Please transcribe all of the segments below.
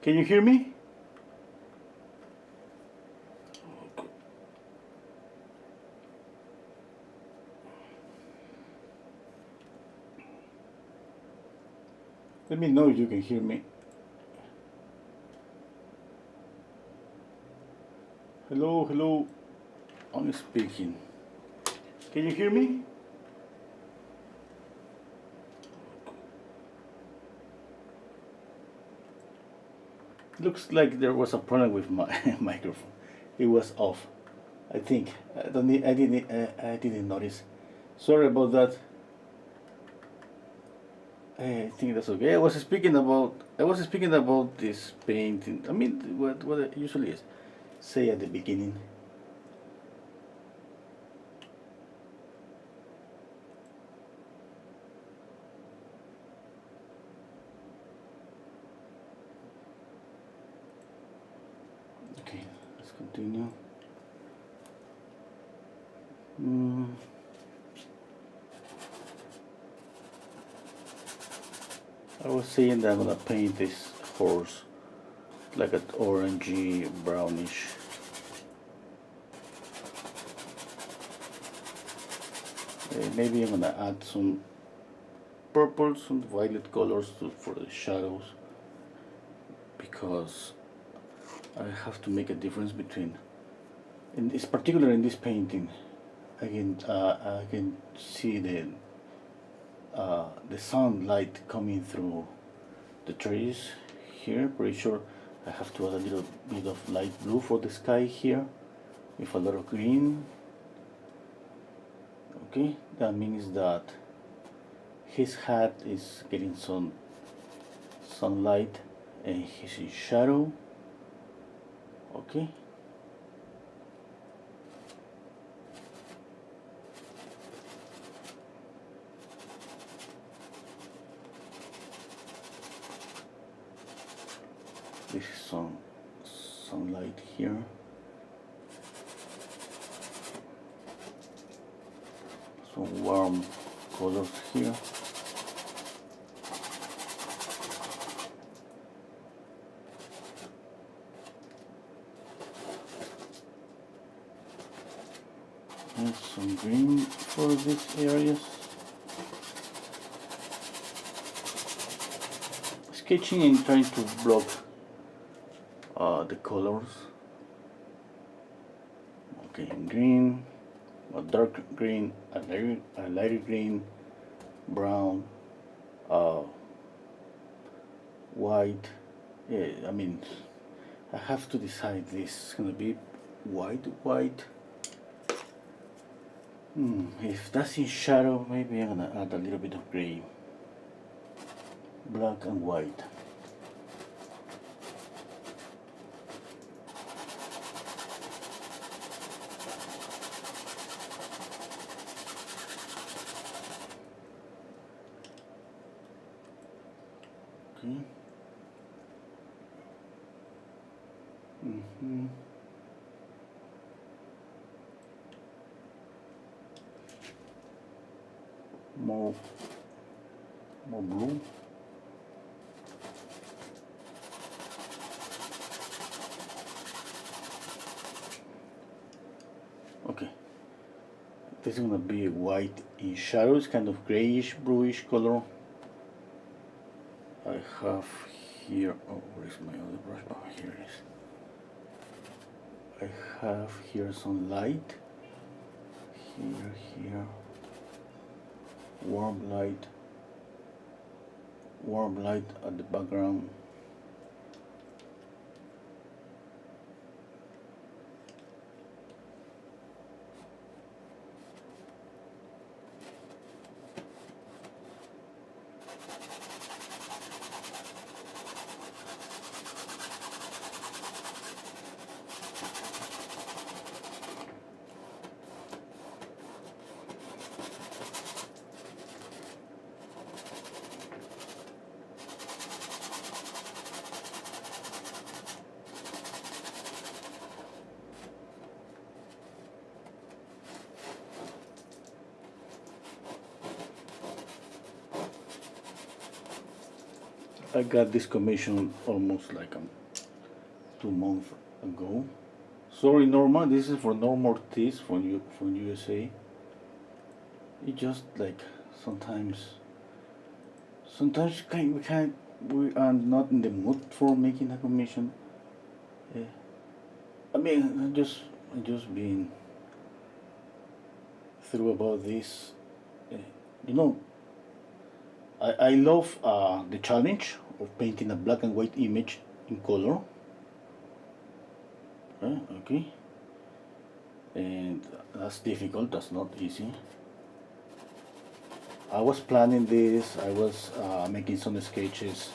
Can you hear me? Let me know if you can hear me. Hello, hello. I'm speaking. Can you hear me? Looks like there was a problem with my microphone. It was off. I think. I didn't notice. Sorry about that. I think that's okay. I was speaking about this painting. I mean, what I usually say at the beginning. Okay, let's continue. I was saying that I'm gonna paint this horse like an orangey brownish. Maybe I'm gonna add some purple, some violet colors for the shadows, because I have to make a difference between, in this particular in this painting, I can see the sunlight coming through the trees here. Pretty sure I have to add a little bit of light blue for the sky here with a lot of green. Okay, that means that his hat is getting some sunlight and he's in shadow. Okay. This is some sunlight here. Some warm colors here. And some green for these areas. Sketching and trying to block the colors. Okay, green, a dark green, a lighter green, brown, white. Yeah, I mean, I have to decide this is gonna be white. If that's in shadow, maybe I'm gonna add a little bit of gray, black and white. Okay. More blue. Okay, this is gonna be white in shadows, kind of grayish, bluish color. I have here, oh, where's my other brush? Oh, here it is. I have here some light, here, warm light at the background. I got this commission almost like 2 months ago. Sorry, Norma. This is for Norma Ortiz from USA. It just like sometimes we are not in the mood for making a commission. I mean, I just being through about this. Uh, you know, I love the challenge of painting a black and white image in color. Okay, and that's difficult. That's not easy. I was planning this. I was making some sketches.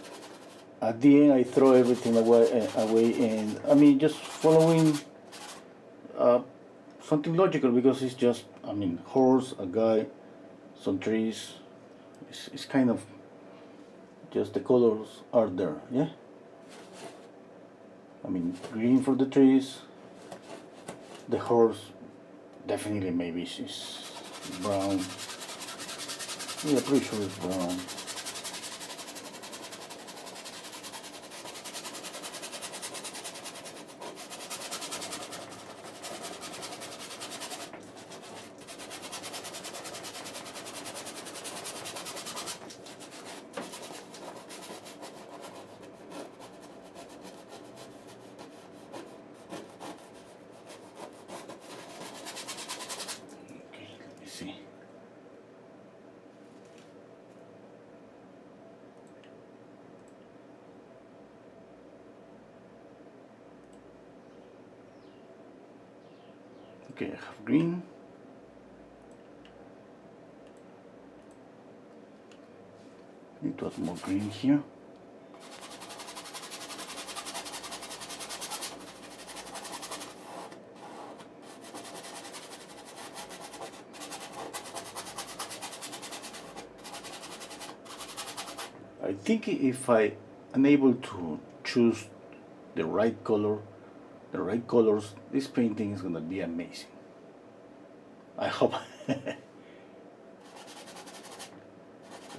At the end, I throw everything away, and I mean just following something logical because it's just I mean horse, a guy, some trees. It's kind of just the colors are there, yeah. I mean green for the trees. The horse definitely maybe she's brown. Yeah, pretty sure it's brown. Okay, let me see. Okay, I have green. Need to add more green here. I think if I am able to choose the right color, the right colors, this painting is gonna be amazing. I hope.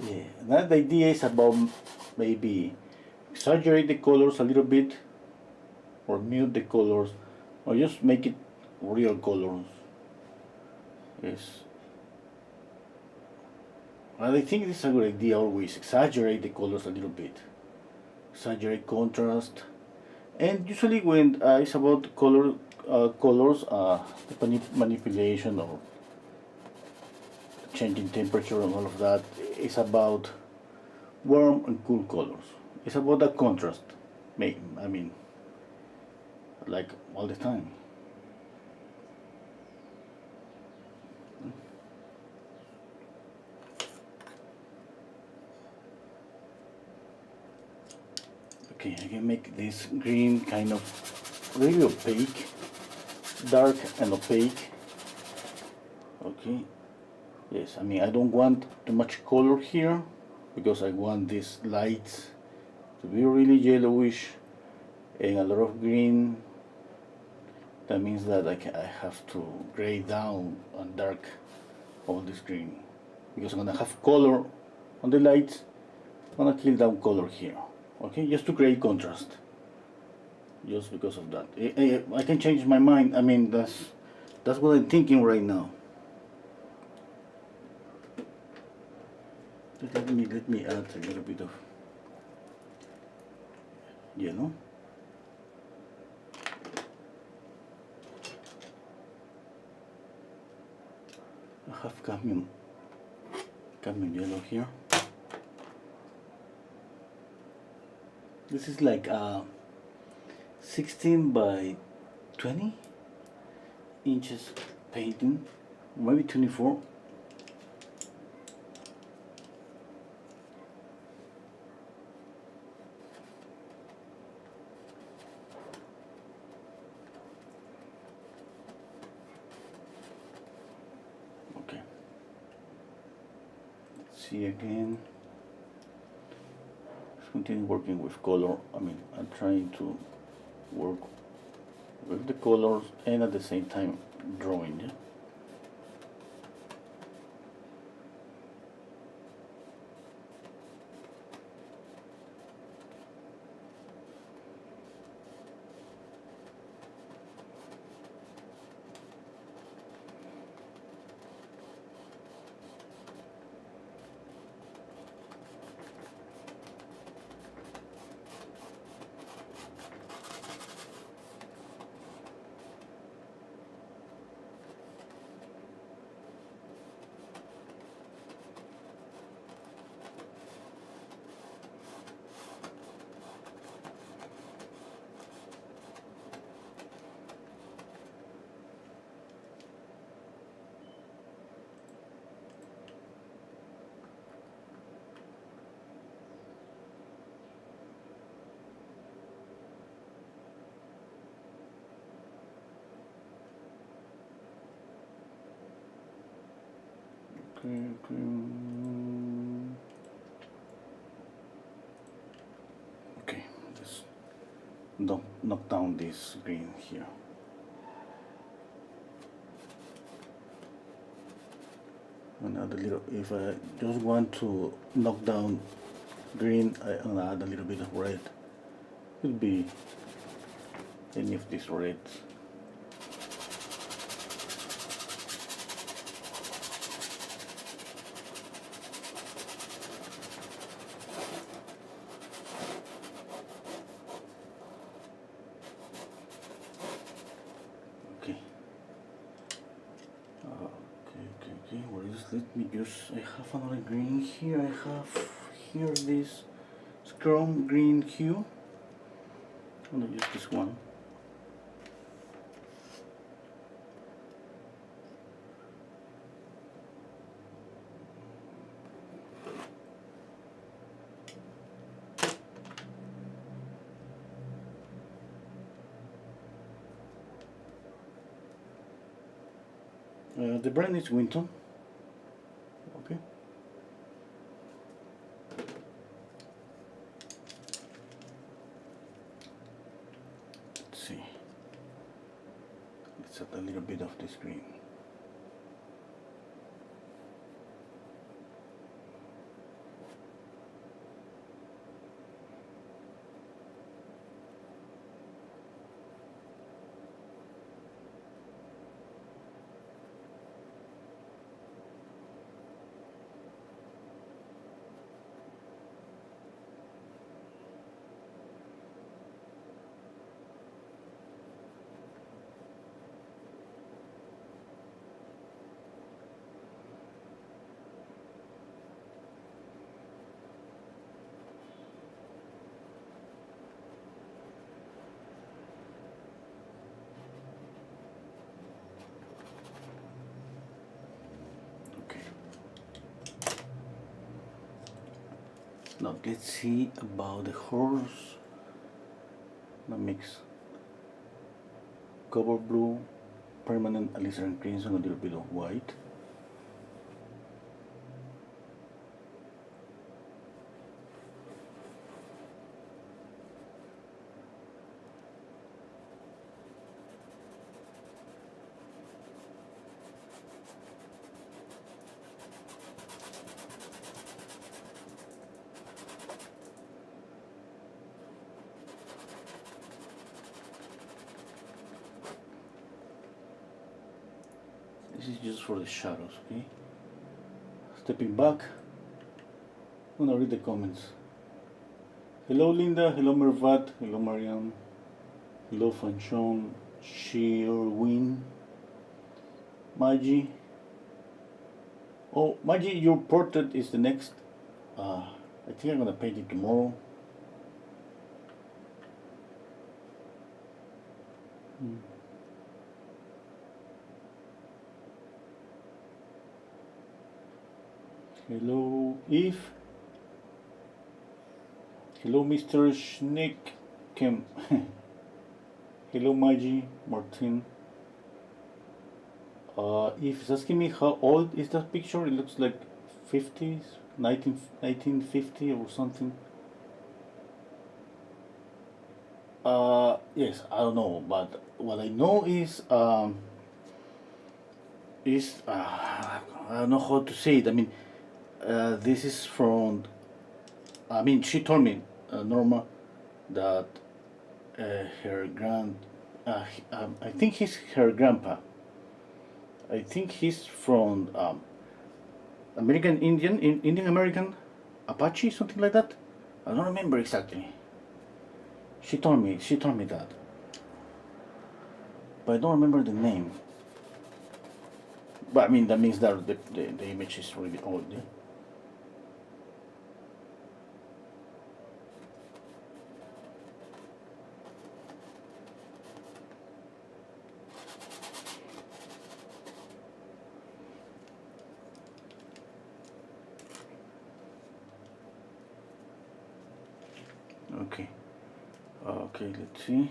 Yeah, now the idea is about maybe exaggerate the colors a little bit, or mute the colors, or just make it real colors. Yes. And I think this is a good idea. Always exaggerate the colors a little bit, exaggerate contrast, and usually when it's about colors, the manipulation or changing temperature and all of that is about warm and cool colors. It's about that contrast. I mean, like all the time. Okay, I can make this green kind of really opaque, dark and opaque. Okay. Yes, I mean I don't want too much color here because I want these lights to be really yellowish and a lot of green. That means that I have to gray down and dark all this green because I'm gonna have color on the lights. I'm gonna kill down color here. Okay, just to create contrast. Just because of that, I can change my mind. I mean that's what I'm thinking right now. Let me add a little bit of yellow. I have cadmium yellow here. This is like 16 by 20 inches painting, maybe 24. Okay. Let's see again. Continue working with color. I mean, I'm trying to work with the colors and at the same time drawing. Yeah? Okay, let's knock down this green here. Another little, if I just want to knock down green, I'll add a little bit of red. Could be any of these reds. Okay. Okay. Where is? Let me just. I have another green here. I have here this chrome green hue. I'm gonna use this one. The brand is Winton. Okay. Let's see. Let's add a little bit of this green. Now let's see about the horse. The mix cover blue, permanent alizarin crimson, a little bit of white. This is just for the shadows, okay? Stepping back, I'm gonna read the comments. Hello Linda, hello Mervat, hello Marianne, hello Fanchon, Sherwin, Maggie. Oh, Maggie, your portrait is the next. I think I'm gonna paint it tomorrow. Hello, Eve. Hello, Mr. Schnick. Hello, Maggie, Martin. Eve is asking me how old is that picture. It looks like 50s, 1950 or something. Yes, I don't know, but what I know is I don't know how to say it. I mean, this is from. I mean, she told me, Norma, that her I think he's her grandpa. I think he's from American Indian, Indian American, Apache, something like that. I don't remember exactly. She told me that, but I don't remember the name. But I mean, that means that the image is really old. Yeah? Okay. Okay, let's see.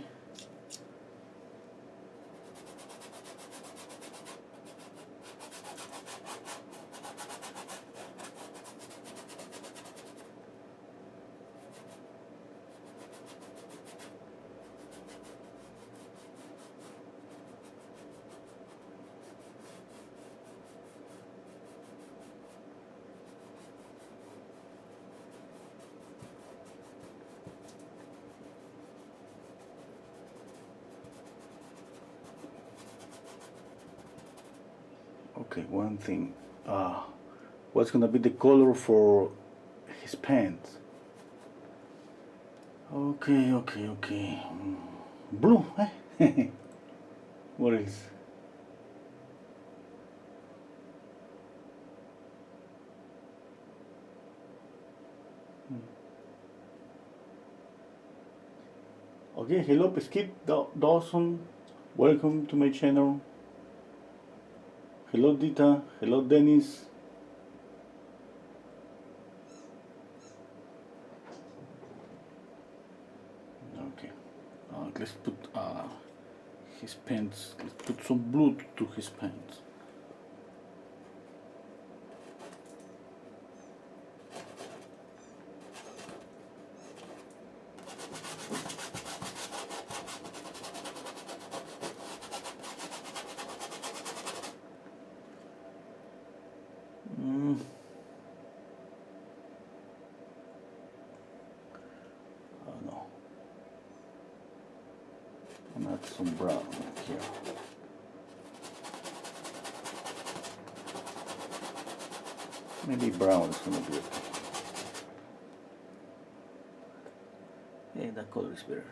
Okay, one thing. What's gonna be the color for his pants? Okay, okay, okay. Blue, eh? What else? Okay, hello Skip Dawson. Welcome to my channel. Hello Dita. Hello Dennis. Okay. Let's put his pants. Let's put some blue to his pants. Oh no. And add some brown here. Maybe brown is gonna be okay. Yeah, that color is better.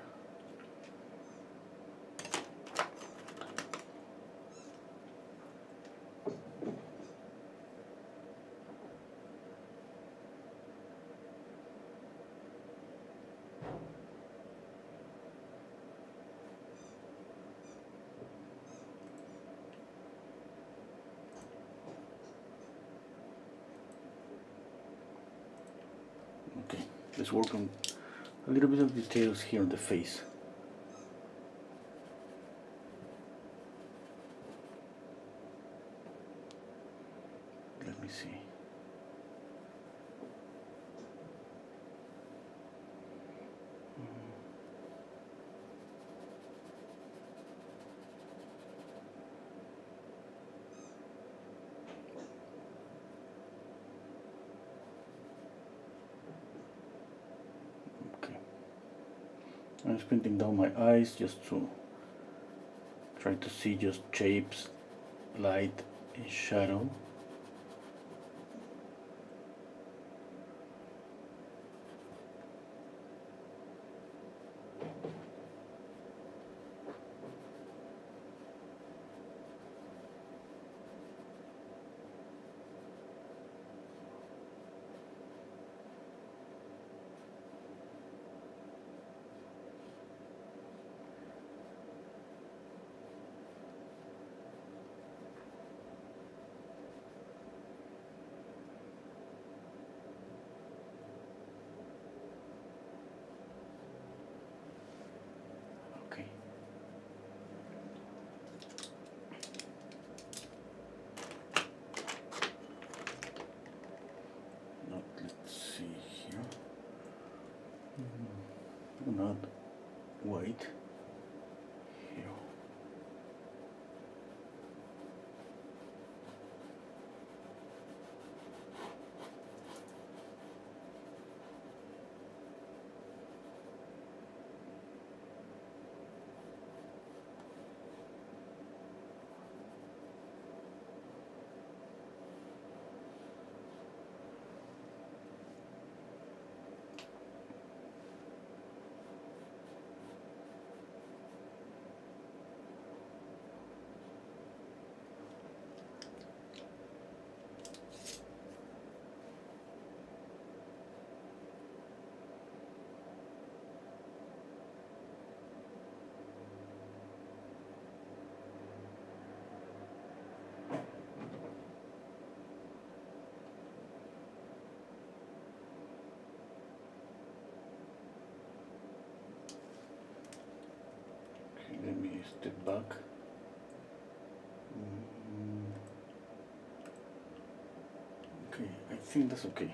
Okay, let's work on a little bit of details here on the face. Let me see. Okay. I'm squinting down my eyes just to try to see just shapes, light and shadow. Okay. Now let's see here. Not white. Here. Okay, let me step back. Okay, I think that's okay.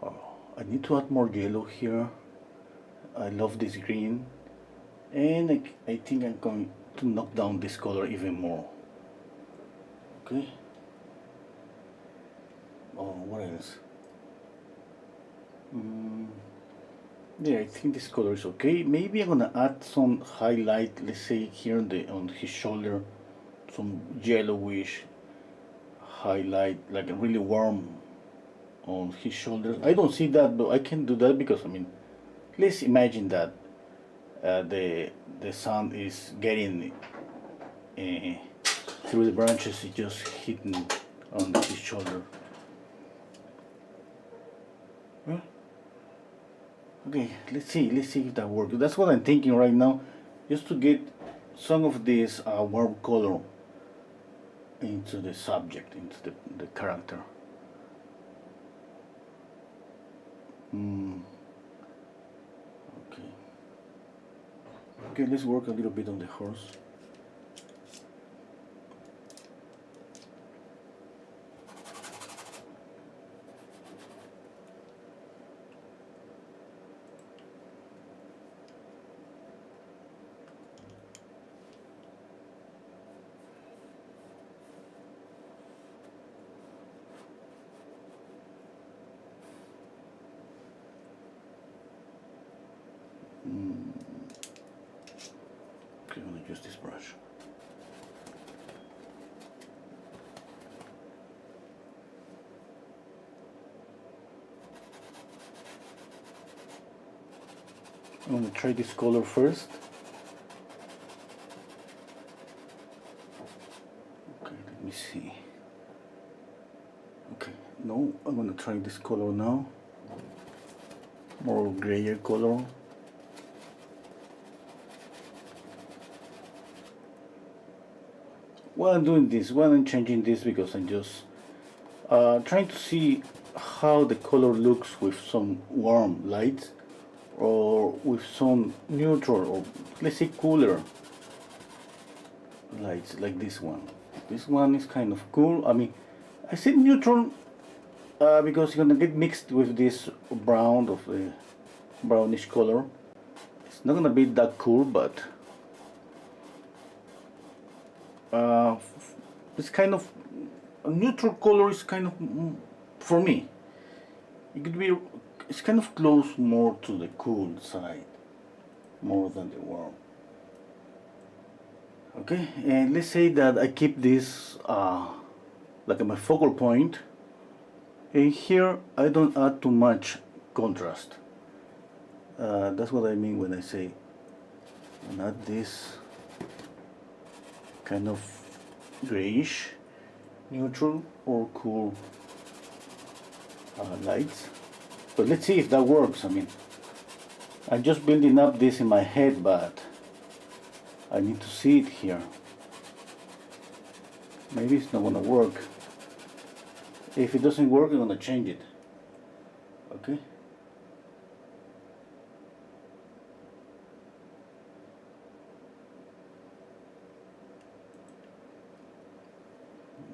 Oh, I need to add more yellow here. I love this green, and I think I'm going to knock down this color even more. Okay. Oh, what else? Yeah, I think this color is okay. Maybe I'm gonna add some highlight, let's say here on his shoulder, some yellowish highlight like really warm on his shoulders. I don't see that, but I can do that because I mean, let's imagine that the sun is getting through the branches, it's just hitting on his shoulder. Huh? Okay, let's see if that works. That's what I'm thinking right now, just to get some of this warm color into the subject, into the character. Okay. Okay, let's work a little bit on the horse. Okay, I'm gonna use this brush. I'm gonna try this color first. Okay, let me see. Okay, no, I'm gonna try this color now. More grayer color. Why I'm doing this, why I'm changing this, because I'm just trying to see how the color looks with some warm lights or with some neutral or let's say cooler lights like this one. This one is kind of cool. I mean, I said neutral because it's gonna get mixed with this brown of the brownish color. It's not gonna be that cool, but it's kind of a neutral color is kind of for me. It could be. It's kind of close more to the cool side, more than the warm. Okay, and let's say that I keep this like my focal point, and here I don't add too much contrast. That's what I mean when I say and add this kind of grayish, neutral or cool lights. But let's see if that works. I mean, I'm just building up this in my head, but I need to see it here. Maybe it's not gonna work. If it doesn't work, I'm gonna change it. Okay?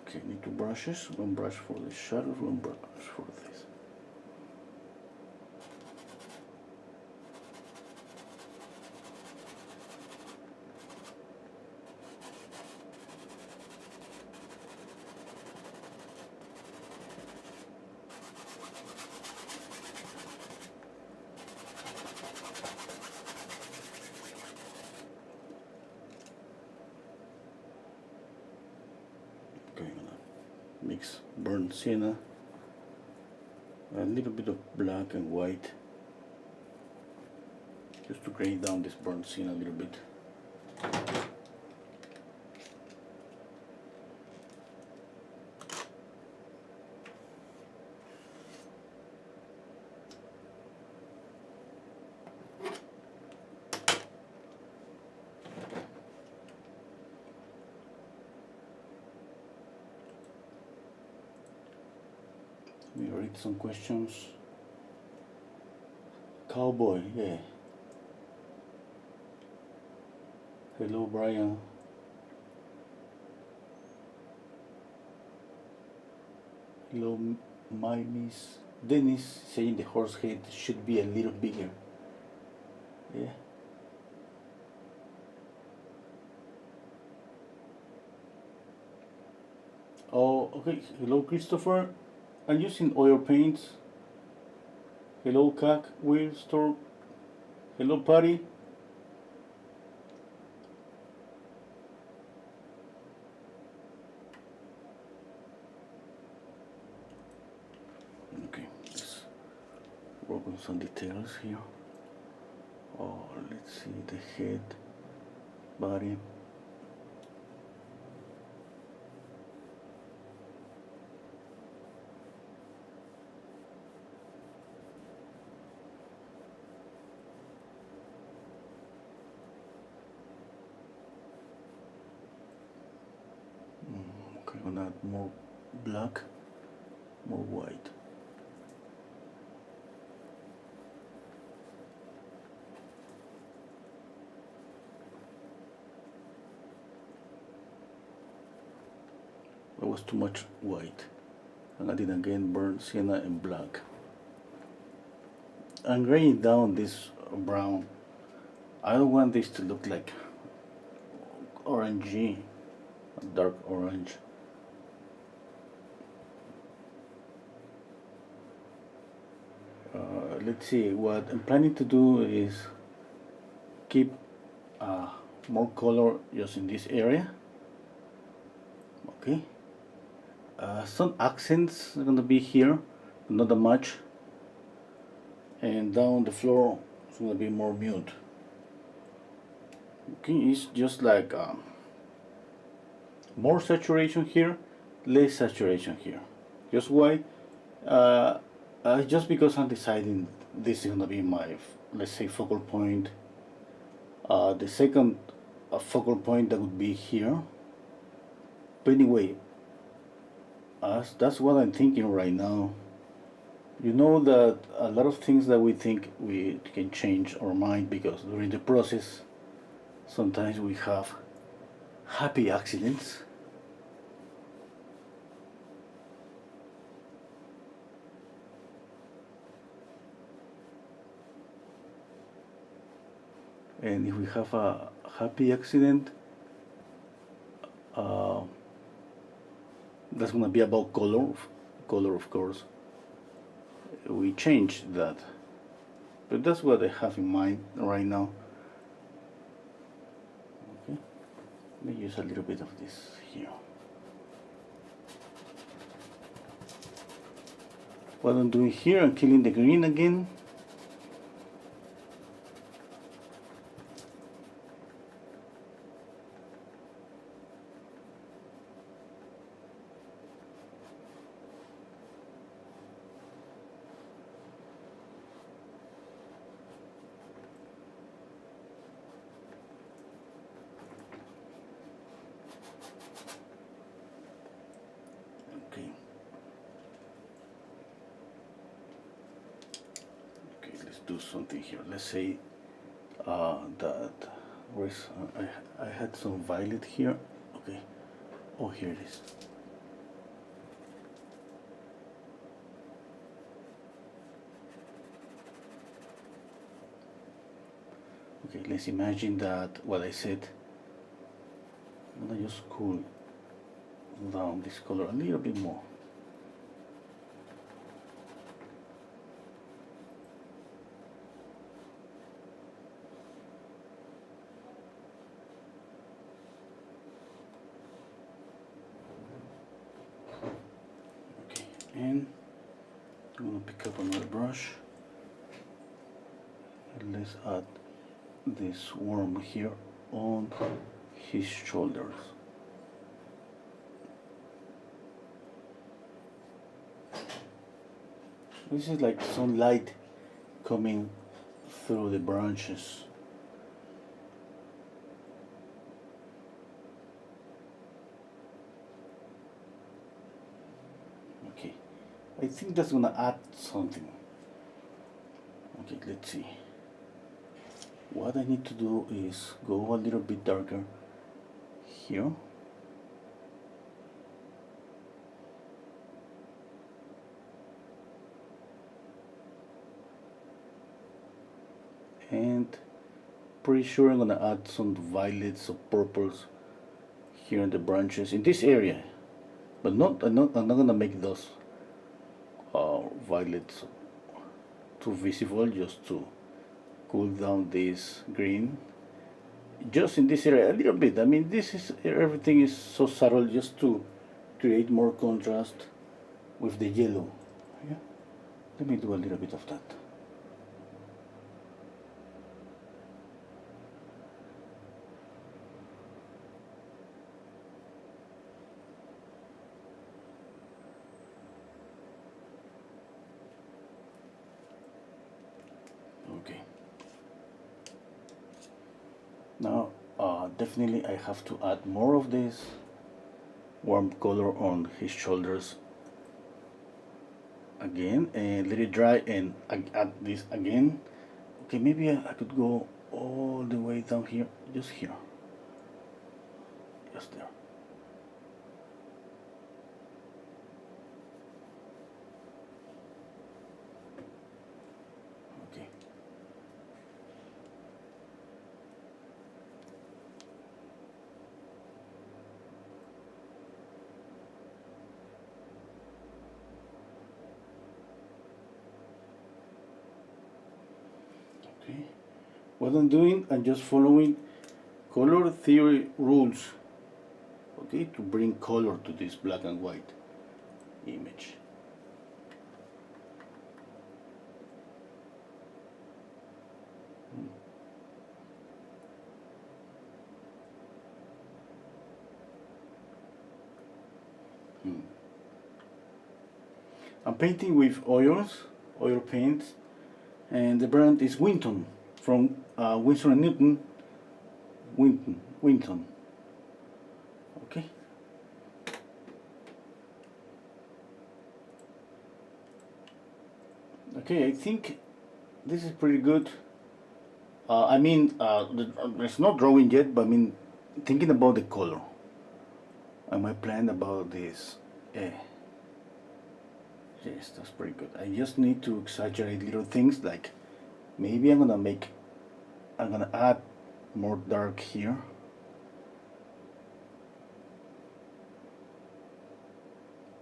Okay, need two brushes. One brush for the shadows, one brush for this. Okay, I'm gonna mix burnt sienna, a little bit of black and white, just to gray down this burnt sienna a little bit. Let me read some questions. Cowboy, yeah. Hello, Brian. Hello, my Miss Dennis, saying the horse head should be a little bigger. Yeah. Oh, okay. Hello, Christopher. I'm using oil paints. Hello, Cac, Will Store. Hello, Patty. some details here. Oh, let's see the head, body. Okay, I'm gonna add more black, more white. That was too much white. And I did again burn sienna and black. I'm graying down this brown. I don't want this to look like orangey, dark orange. Let's see, what I'm planning to do is keep more color just in this area. Okay. Some accents are gonna be here, not that much. And down the floor it's gonna be more mute. Okay, it's just like more saturation here, less saturation here. Just why? Just because I'm deciding this is gonna be my, let's say, focal point. The second focal point that would be here. But anyway, that's what I'm thinking right now. You know that a lot of things that we think we can change our mind, because during the process sometimes we have happy accidents. And if we have a happy accident, that's gonna be about color of course. We change that, but that's what I have in mind right now. Okay, let me use a little bit of this here. What I'm doing here, I'm killing the green again. Do something here. Let's say that where's I had some violet here. Okay. Oh, here it is. Okay, let's imagine that what I said. I'm gonna just cool down this color a little bit more. And I'm going to pick up another brush and let's add this worm here on his shoulders. This is like some light coming through the branches. I think that's gonna add something. Okay, let's see. What I need to do is go a little bit darker here. And pretty sure I'm gonna add some violets or purples here in the branches in this area, but I'm not gonna make those violets too visible, just to cool down this green just in this area a little bit. I mean, this is, everything is so subtle, just to create more contrast with the yellow. Yeah, let me do a little bit of that. Now, definitely I have to add more of this warm color on his shoulders again, and let it dry, and add this again. Okay, maybe I could go all the way down here, just here, just there. Okay. Okay. What I'm doing, I'm just following color theory rules, okay, to bring color to this black and white image. I'm painting with oil paints, and the brand is Winton from Winsor and Newton. Winton. Okay. Okay, I think this is pretty good. I mean, there's no drawing yet, but I mean, thinking about the color. And my plan about this. Yes, that's pretty good. I just need to exaggerate little things, like maybe I'm gonna add more dark here.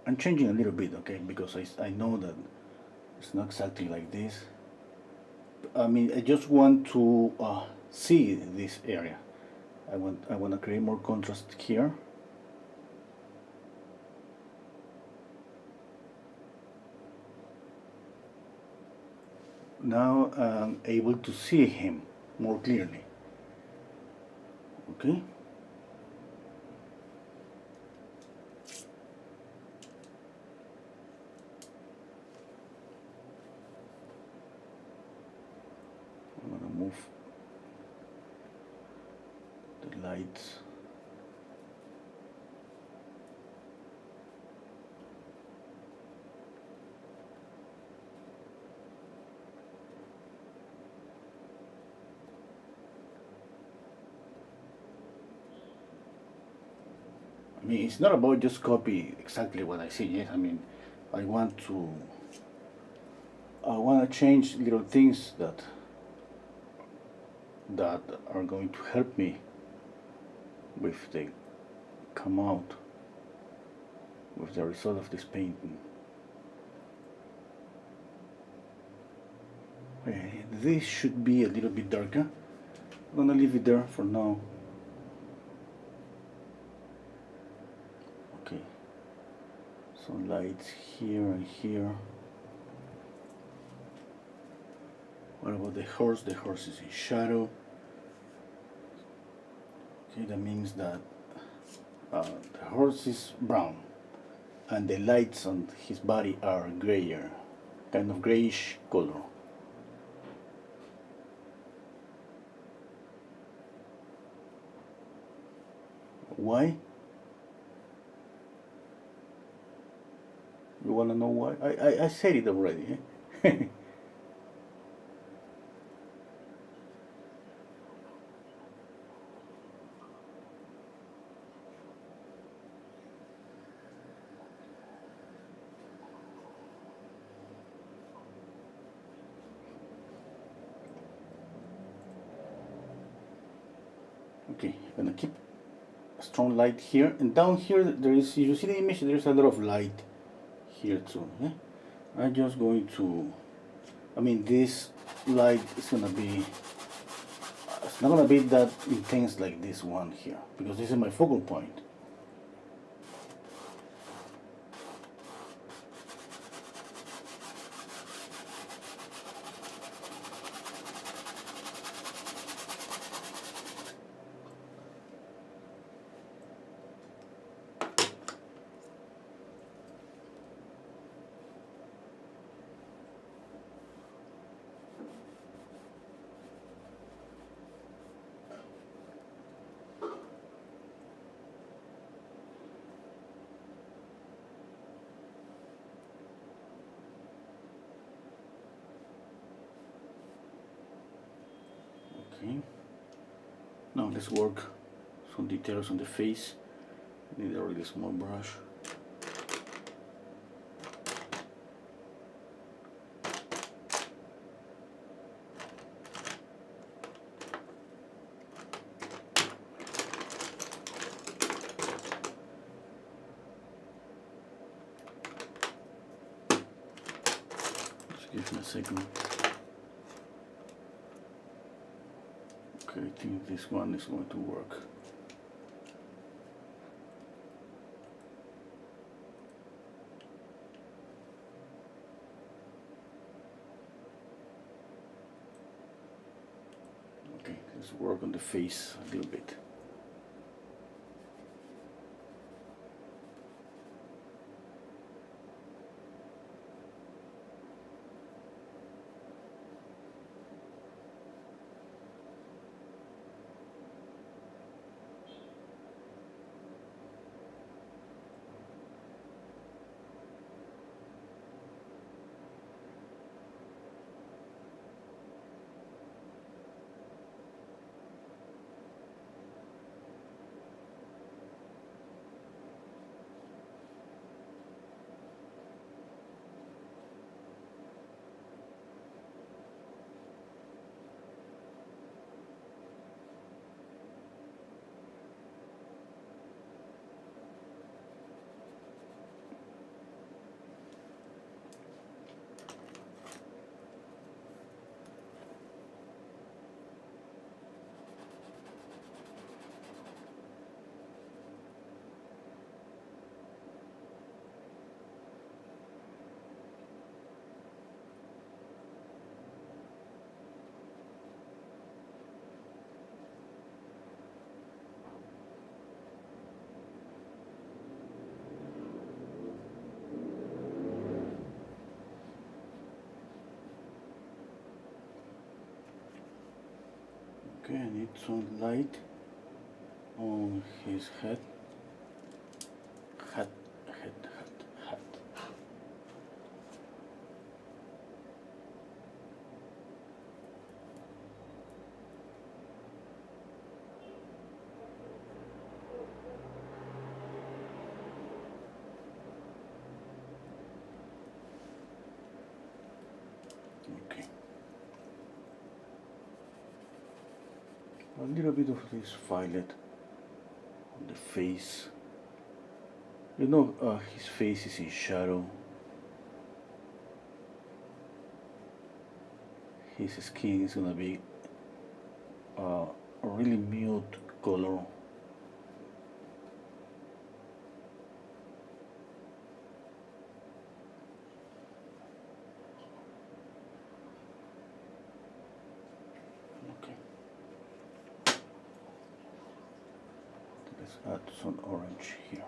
I'm changing a little bit, okay, because I know that it's not exactly like this. I mean, I just want to see this area. I want to create more contrast here. Now I'm able to see him more clearly. Okay. I'm gonna move the lights. I mean, it's not about just copy exactly what I see. Yes, I mean, I want to change little things that are going to help me with the come out with the result of this painting. Okay, this should be a little bit darker. I'm gonna leave it there for now. Okay, some lights here and here. What about the horse? The horse is in shadow. Okay, that means that the horse is brown, and the lights on his body are grayer, kind of grayish color. Why? You wanna know why? I said it already. Eh? Okay, I'm gonna keep a strong light here, and down here there is, you see the image, there's a lot of light here too. Eh? I'm just going to, I mean, this light is gonna be, it's not gonna be that intense like this one here, because this is my focal point. Okay. Now let's work some details on the face. I need a really small brush. Just give me a second. Okay, I think this one is going to work. Okay, let's work on the face a little bit. Okay, I need some light on his head. Hat. Okay. A little bit of this violet on the face. You know, his face is in shadow. His skin is gonna be a really mute color. Okay. Let's add some orange here.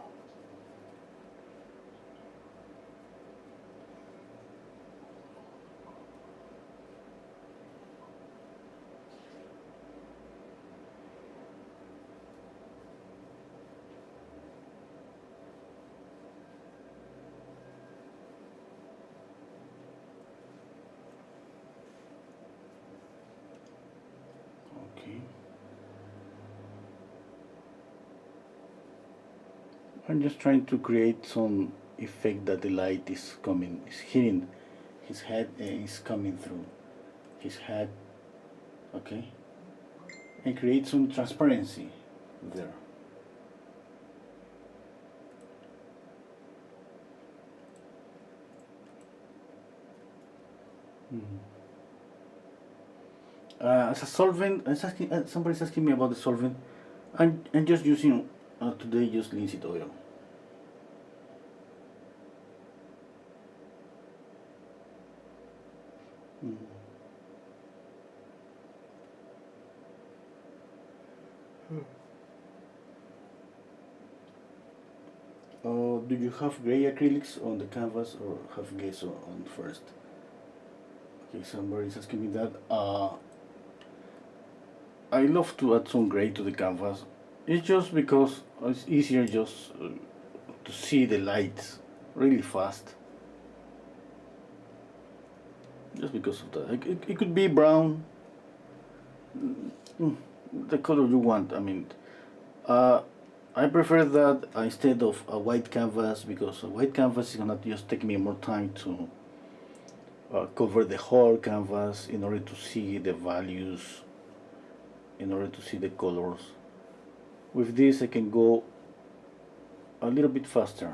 Okay. I'm just trying to create some effect that the light is hitting his head, is coming through his head. Okay. And create some transparency there. As a solvent, somebody's asking me about the solvent. I'm just using today just linseed oil. Do you have gray acrylics on the canvas or have gesso on first? Okay, somebody's asking me that. I love to add some gray to the canvas. It's just because it's easier just to see the lights really fast. Just because of that. It could be brown. the color you want. I mean, uh, I prefer that instead of a white canvas, because a white canvas is gonna just take me more time to cover the whole canvas in order to see the values, in order to see the colors. With this, I can go a little bit faster.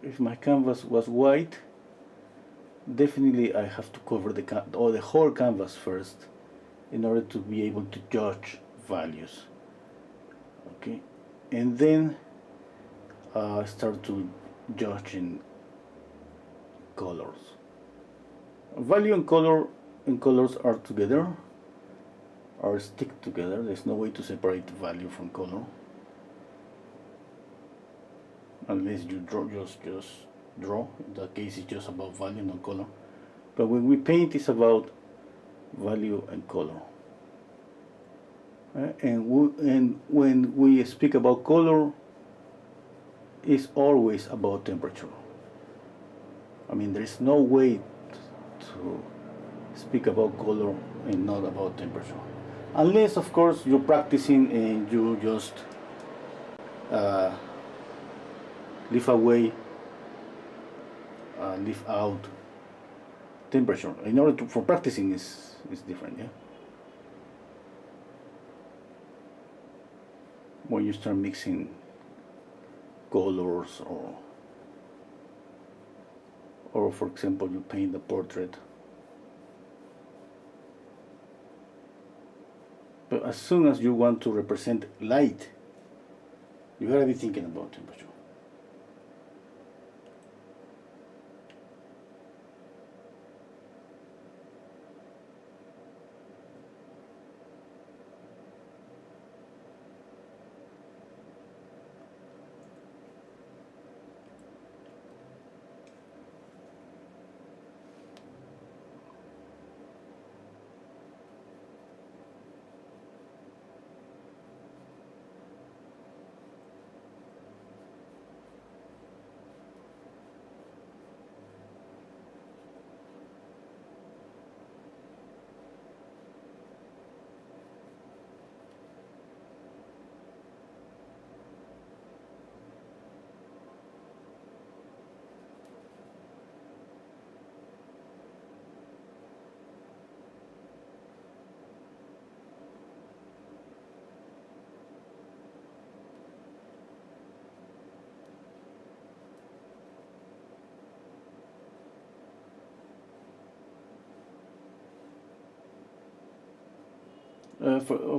If my canvas was white, definitely I have to cover the whole canvas first in order to be able to judge values. Okay, and then start to judge in colors. Value and colors are together, or stick together. There's no way to separate value from color, unless you just draw. In that case, it's just about value, not color. But when we paint, it's about value and color. And when we speak about color, it's always about temperature. I mean, there is no way to speak about color and not about temperature. Unless, of course, you're practicing and you just leave out temperature. In order for practicing is different, yeah. When you start mixing colors, or for example, you paint a portrait. But as soon as you want to represent light, you gotta be thinking about temperature.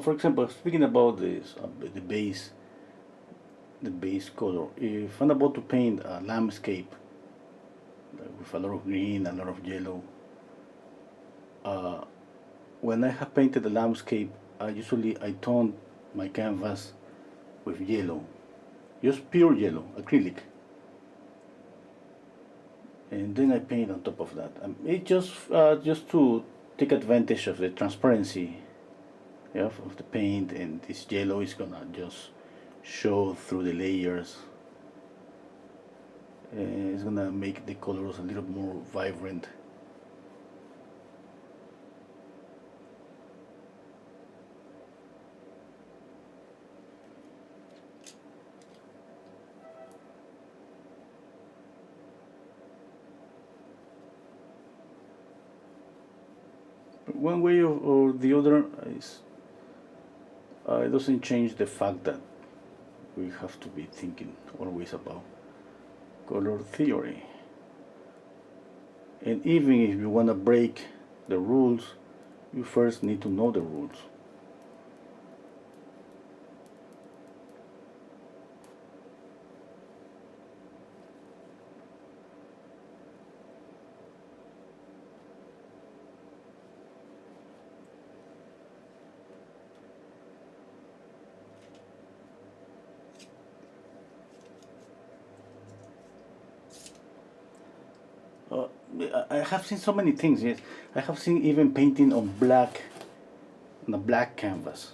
For example, speaking about this, the base color. If I'm about to paint a landscape with a lot of green, a lot of yellow, uh, when I have painted the landscape, I tone my canvas with yellow, just pure yellow, acrylic, and then I paint on top of that. It just to take advantage of the transparency, yeah, of the paint, and this yellow is gonna just show through the layers. It's gonna make the colors a little more vibrant. One way or the other is it doesn't change the fact that we have to be thinking always about color theory. And even if you want to break the rules, you first need to know the rules. Uh, I have seen so many things. Yes, I have seen even painting on a black canvas.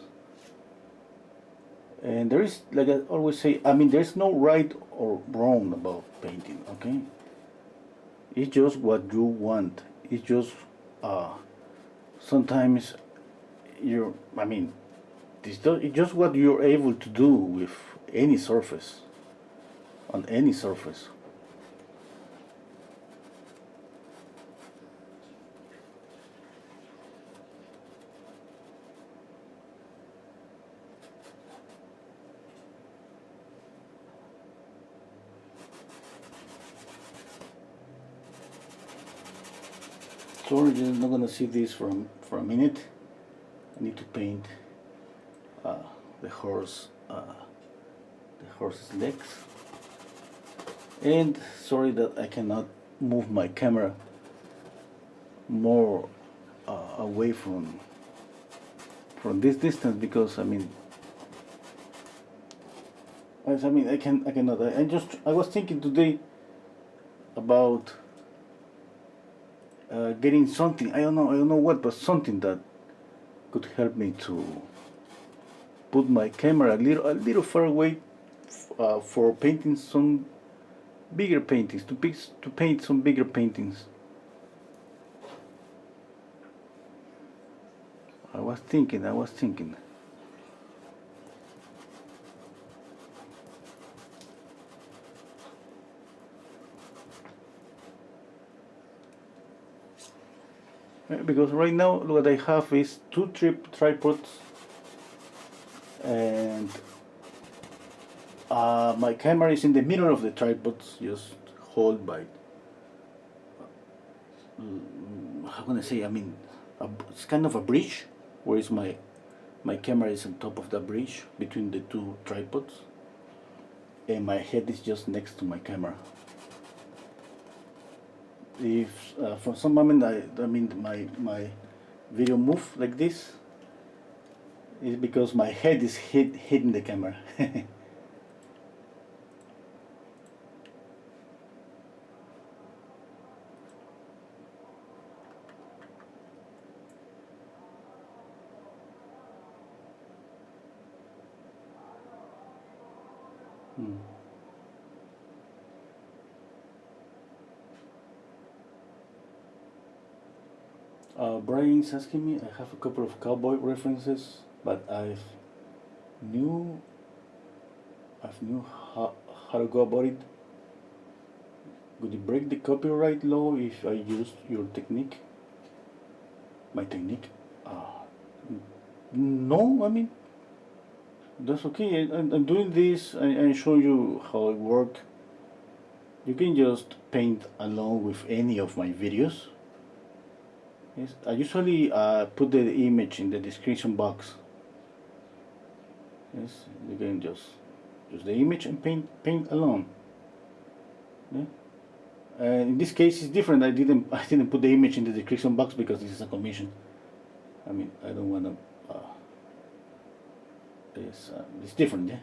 And there is, like I always say, I mean, there's no right or wrong about painting, okay? It's just what you want. It's just, uh, sometimes I mean, it's just what you're able to do with any surface, on any surface. Sorry, you're not gonna see this for a minute. I need to paint uh, the horse's legs. And sorry that I cannot move my camera more away from this distance, because I mean, I cannot. I was thinking today about getting something. I don't know what, but something that could help me to put my camera a little far away for painting some bigger paintings, to paint some bigger paintings. I was thinking. Because right now what I have is two tripods, and my camera is in the middle of the tripods, just hold by, how can I say, I mean, it's kind of a bridge, whereas my camera is on top of the bridge between the two tripods, and my head is just next to my camera. If for some moment I mean my video move like this, is because my head is hitting the camera. Hmm. Brian's asking me. I have a couple of cowboy references, but knew knew how to go about it. Would it break the copyright law if I used your technique? My technique? No, I mean, that's okay. I'm doing this. I show you how it works. You can just paint along with any of my videos. Yes, I usually put the image in the description box. Yes, you can just use the image and paint along. Yeah? In this case, it's different. I didn't put the image in the description box because this is a commission. I mean, I don't want to. It's different, yeah.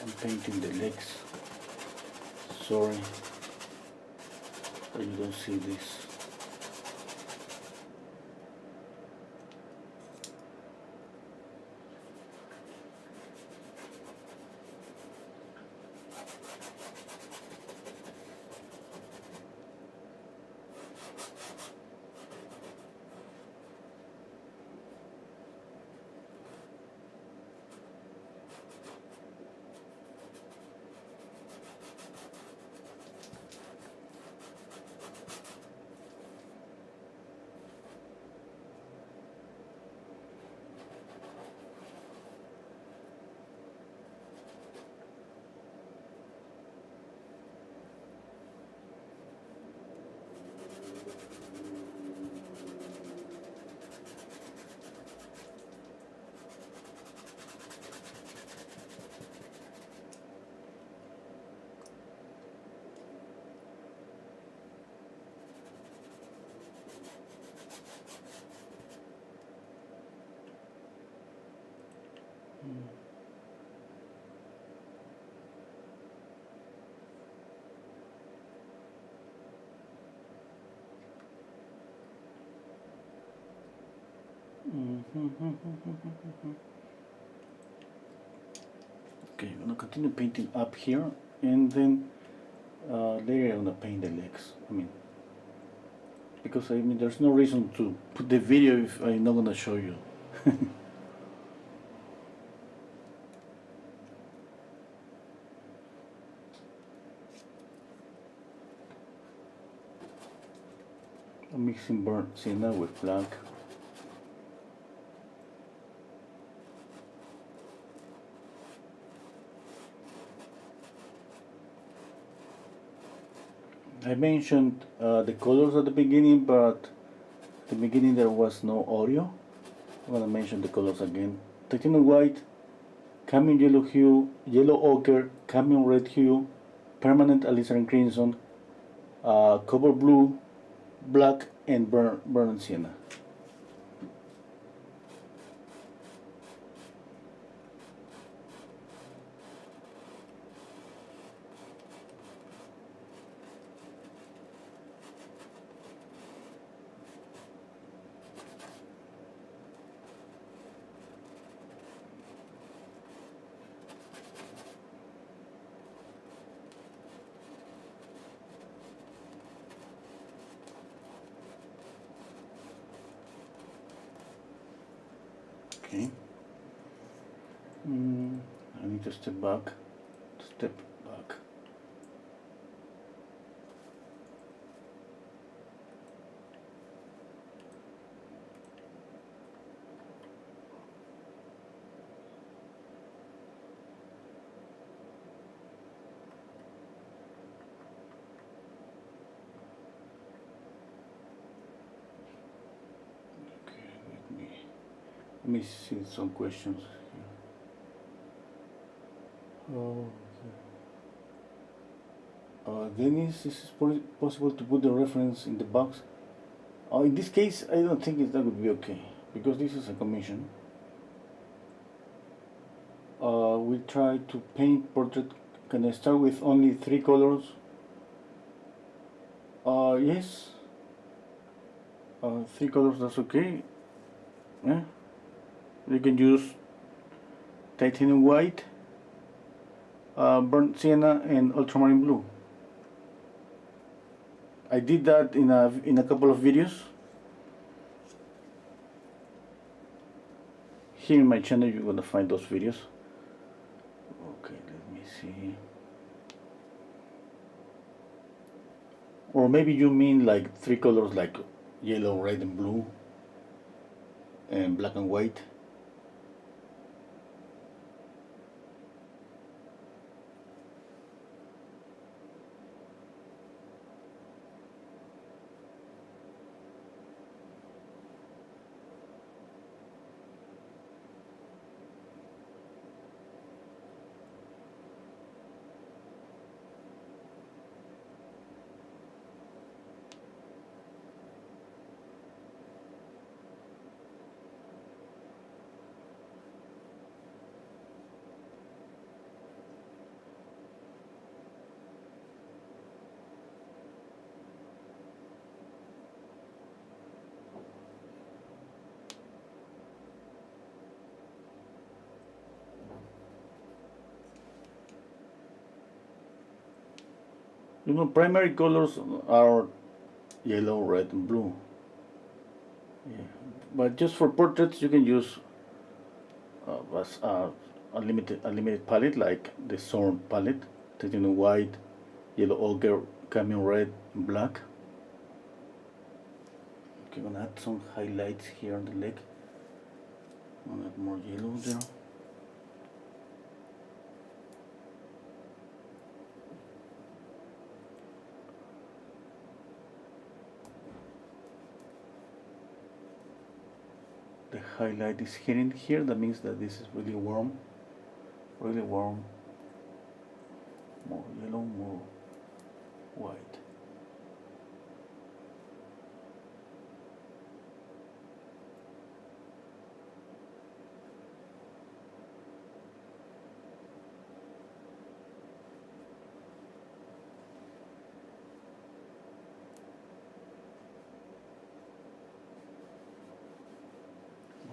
I'm painting the legs. Sorry that you don't see this. Okay, I'm gonna continue painting up here, and then later I'm gonna paint the legs. Because there's no reason to put the video if I'm not gonna show you. I'm mixing burnt sienna with black. I mentioned the colors at the beginning, but at the beginning there was no audio. I'm gonna mention the colors again. Titanium white, cadmium yellow hue, yellow ochre, cadmium red hue, permanent alizarin crimson, cobalt blue, black, and burnt sienna. Okay. I need to step back. Step back. Okay, let me see some questions here. Oh, okay. Dennis, is it possible to put the reference in the box? In this case, I don't think that would be okay, because this is a commission. We'll try to paint portrait. Can I start with only 3 colors? Yes. 3 colors, that's okay. Yeah. You can use titanium white, burnt sienna, and ultramarine blue. I did that in a couple of videos. Here in my channel you're gonna find those videos. Okay, let me see. Or maybe you mean like 3 colors, like yellow, red, and blue, and black and white. Primary colors are yellow, red, and blue. Yeah. But just for portraits, you can use a limited palette, like the Zorn palette, titanium white, yellow ochre, cadmium red, and black. Okay, I'm gonna add some highlights here on the leg. I'm gonna add more yellow there. The highlight is hitting here. That means that this is really warm. Really warm. More yellow, more white.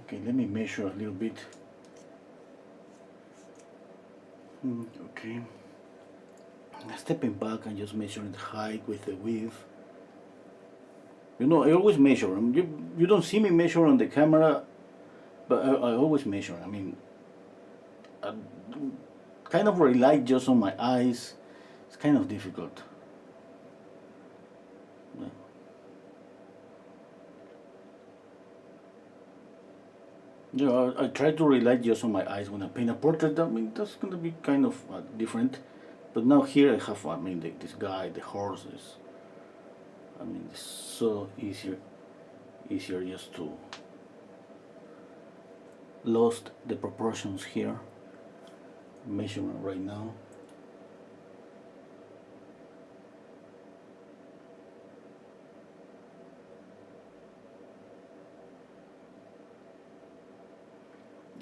Okay, let me measure a little bit. Okay. Stepping back and just measuring the height with the width. You know, I always measure. You don't see me measure on the camera, but I always measure. I mean, I kind of rely just on my eyes. It's kind of difficult. Yeah, I try to rely just on my eyes when I paint a portrait. I mean, that's going to be kind of different. But now here I have, I mean, this guy, the horses. I mean, it's so easier just to lost the proportions here. Measurement right now.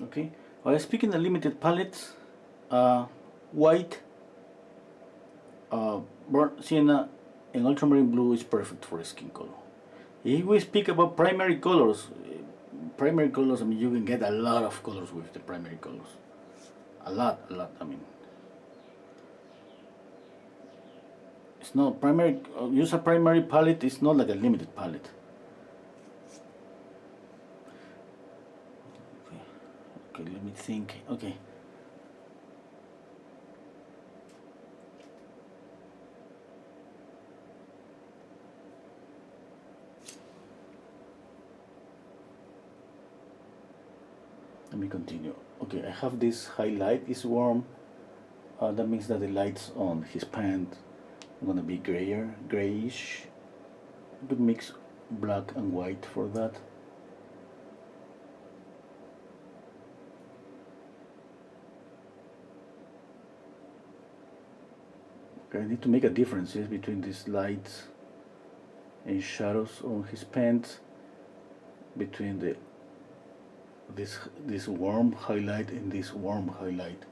Okay, I speak in the limited palettes. White, burnt sienna, and ultramarine blue is perfect for skin color. If we speak about primary colors, I mean, you can get a lot of colors with the primary colors. A lot. I mean, it's not primary. Use a primary palette. It's not like a limited palette. Okay, let me think. Okay. Let me continue. Okay, I have this highlight is warm. That means that the lights on his pants are gonna be grayish. I could mix black and white for that. Okay, I need to make a difference between these lights and shadows on his pants, between this warm highlight and this warm highlight.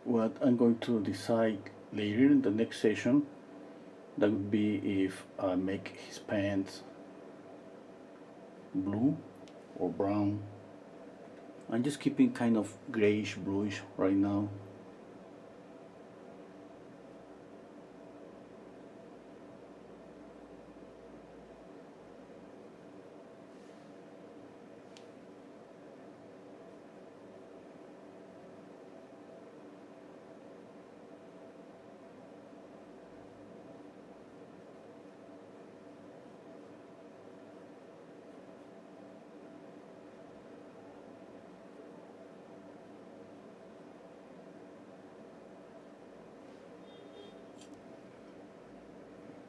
What I'm going to decide later in the next session, that would be if I make his pants blue or brown. I'm just keeping kind of grayish bluish right now.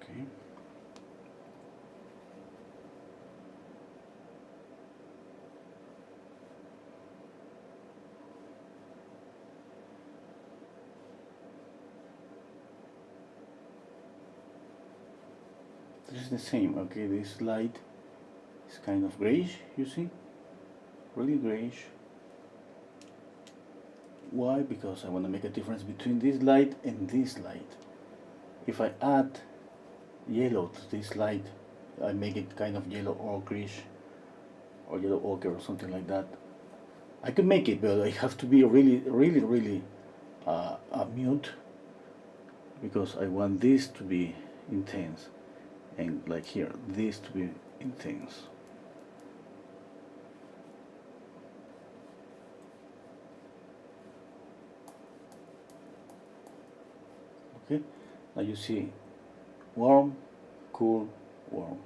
Okay. This is the same. Okay, this light is kind of grayish, you see, really grayish. Why? Because I want to make a difference between this light and this light. If I add yellow to this light, I make it kind of yellow ochreish or yellow ochre or something like that. I can make it, but I have to be really mute, because I want this to be intense, and like here, this to be intense. Okay, now you see warm, cool, warm.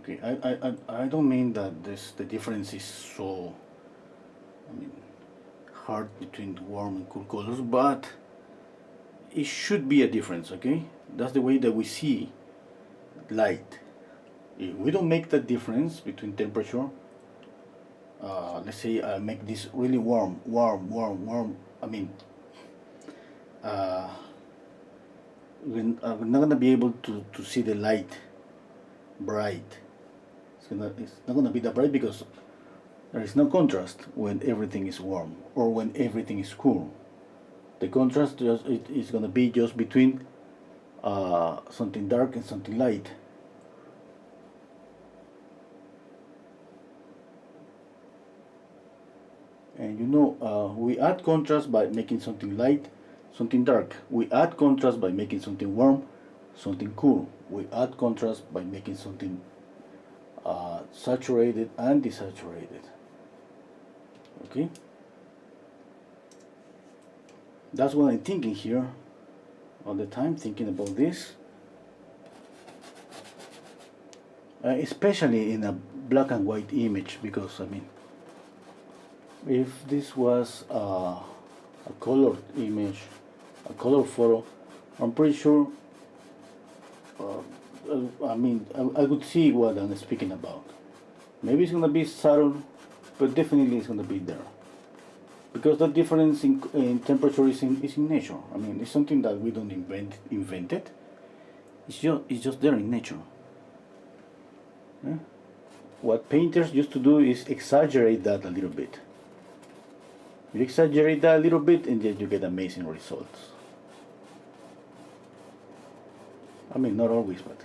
Okay, I don't mean that the difference is so, I mean, hard between warm and cool colors, but it should be a difference, okay? That's the way that we see light. If we don't make that difference between temperature, let's say I make this really warm, I mean, uh, we're not gonna be able to see the light bright. It's not gonna be that bright because there is no contrast when everything is warm or when everything is cool. The contrast just it is gonna be just between something dark and something light. And you know, we add contrast by making something light, something dark. We add contrast by making something warm, something cool. We add contrast by making something saturated and desaturated. Okay? That's what I'm thinking here all the time, thinking about this. Especially in a black and white image, because I mean, if this was a colored image, a color photo, I'm pretty sure, I mean, I could see what I'm speaking about. Maybe it's gonna be subtle, but definitely it's gonna be there. Because the difference in temperature is in nature. I mean, it's something that we don't invent it. It's just there in nature. Yeah? What painters used to do is exaggerate that a little bit. You exaggerate that a little bit and then you get amazing results. I mean, not always, but.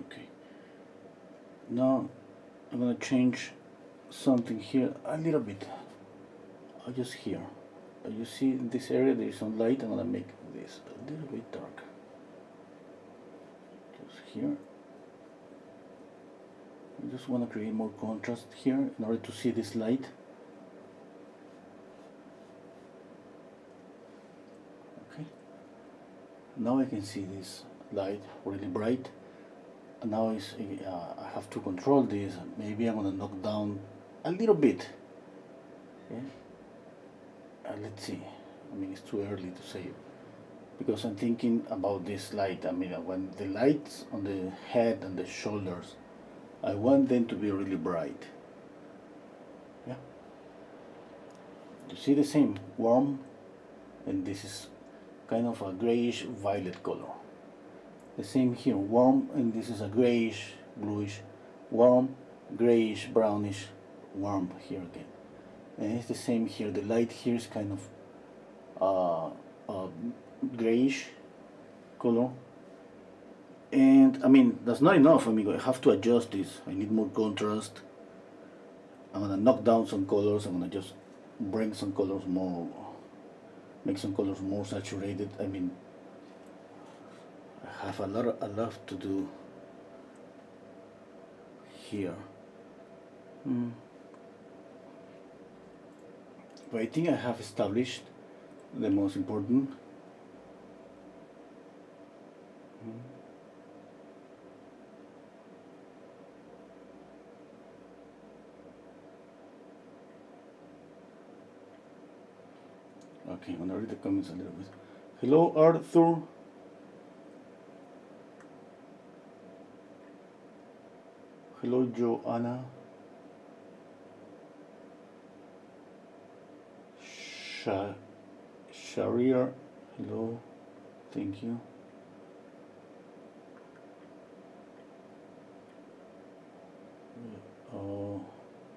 Okay. Now I'm gonna change something here a little bit. Just here. You see in this area there is some light. I'm gonna make this a little bit dark. Just here. I just want to create more contrast here in order to see this light. Okay. Now I can see this light really bright. And now I have to control this. Maybe I'm gonna knock down a little bit. Okay. Let's see. I mean, it's too early to say because I'm thinking about this light. I mean, when the lights on the head and the shoulders, I want them to be really bright. Yeah. You see the same warm, and this is kind of a grayish violet color. The same here, warm, and this is a grayish, bluish, warm, grayish, brownish, warm here again. And it's the same here. The light here is kind of grayish color. And I mean, that's not enough. I mean, I have to adjust this. I need more contrast. I'm gonna knock down some colors. I'm gonna just bring some colors more, make some colors more saturated. I mean, I have a lot to do here. But I think I have established the most important. Okay, I'm gonna read the comments a little bit. Hello, Arthur. Hello, Joanna. Sharir. Hello. Thank you.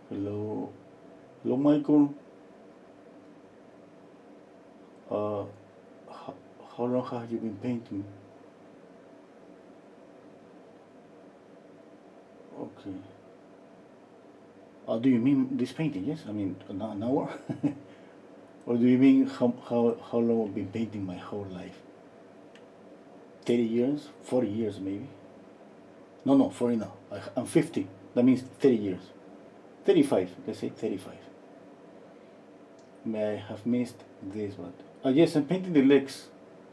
Hello. Hello, Michael. How long have you been painting? Okay. Do you mean this painting? Yes. I mean an hour. Or do you mean how long I've been painting my whole life? 30 years? 40 years maybe? No, 40 no. I'm 50. That means 30 years. 35, let's say 35. May I have missed this one? Yes, I'm painting the legs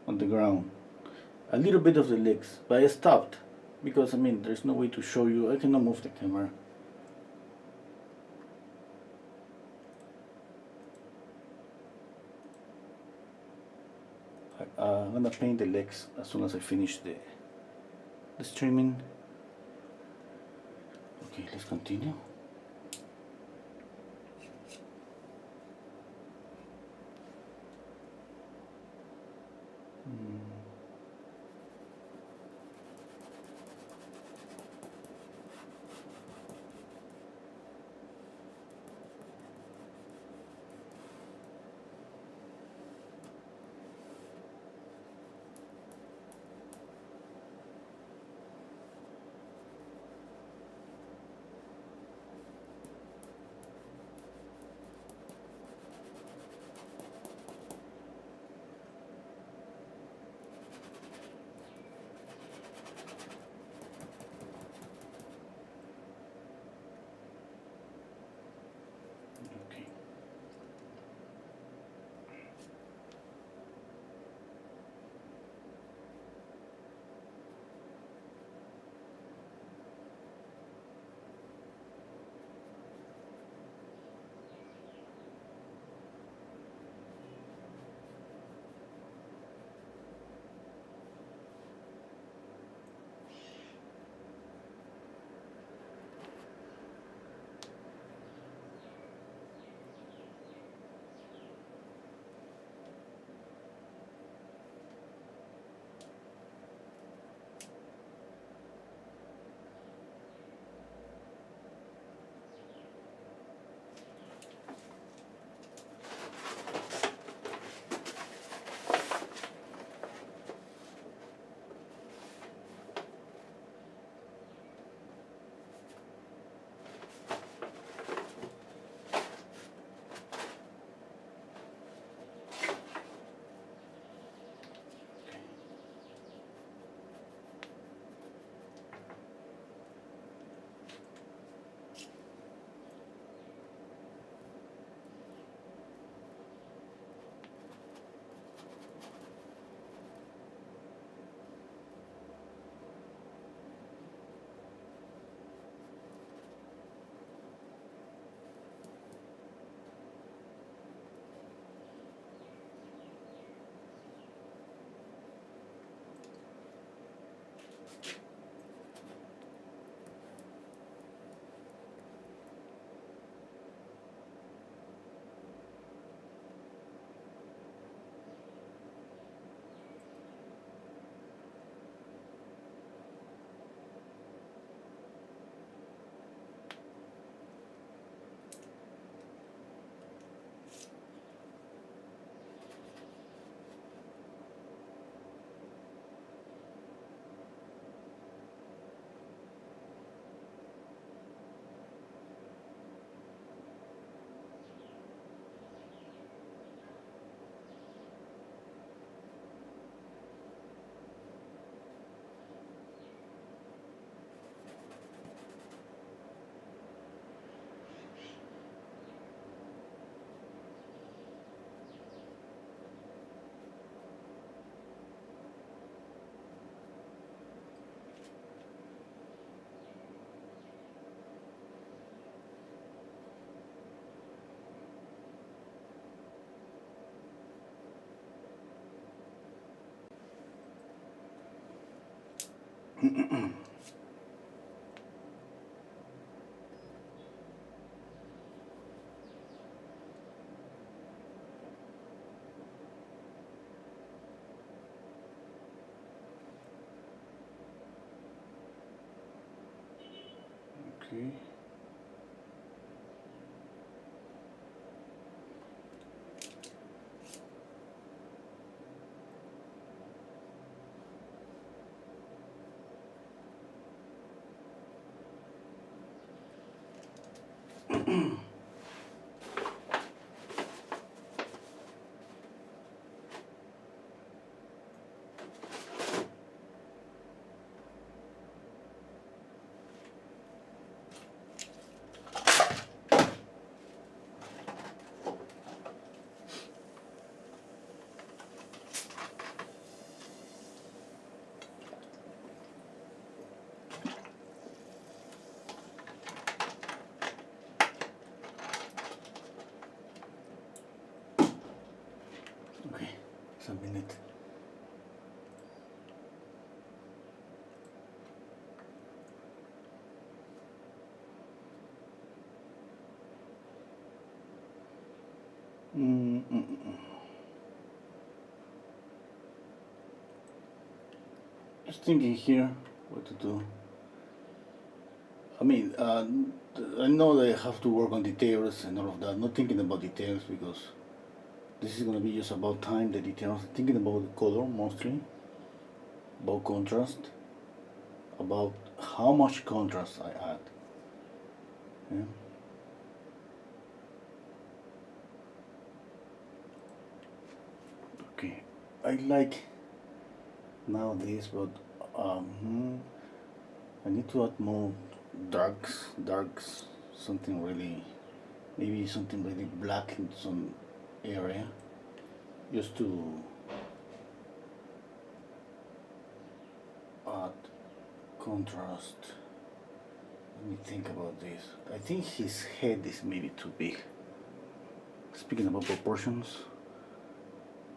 on the ground. A little bit of the legs, but I stopped because I mean there's no way to show you. I cannot move the camera. I'm gonna paint the legs as soon as I finish the streaming. Okay, let's continue. Okay. Okay, just a minute. Just thinking here what to do. I mean, I know that I have to work on details and all of that. Not thinking about details because this is gonna be just about time, the details. Thinking about the color mostly, about contrast, about how much contrast I add. Yeah. Okay, I like now this, but I need to add more darks, something really, maybe something really black in some area, just to add contrast. Let me think about this. I think his head is maybe too big. Speaking about proportions,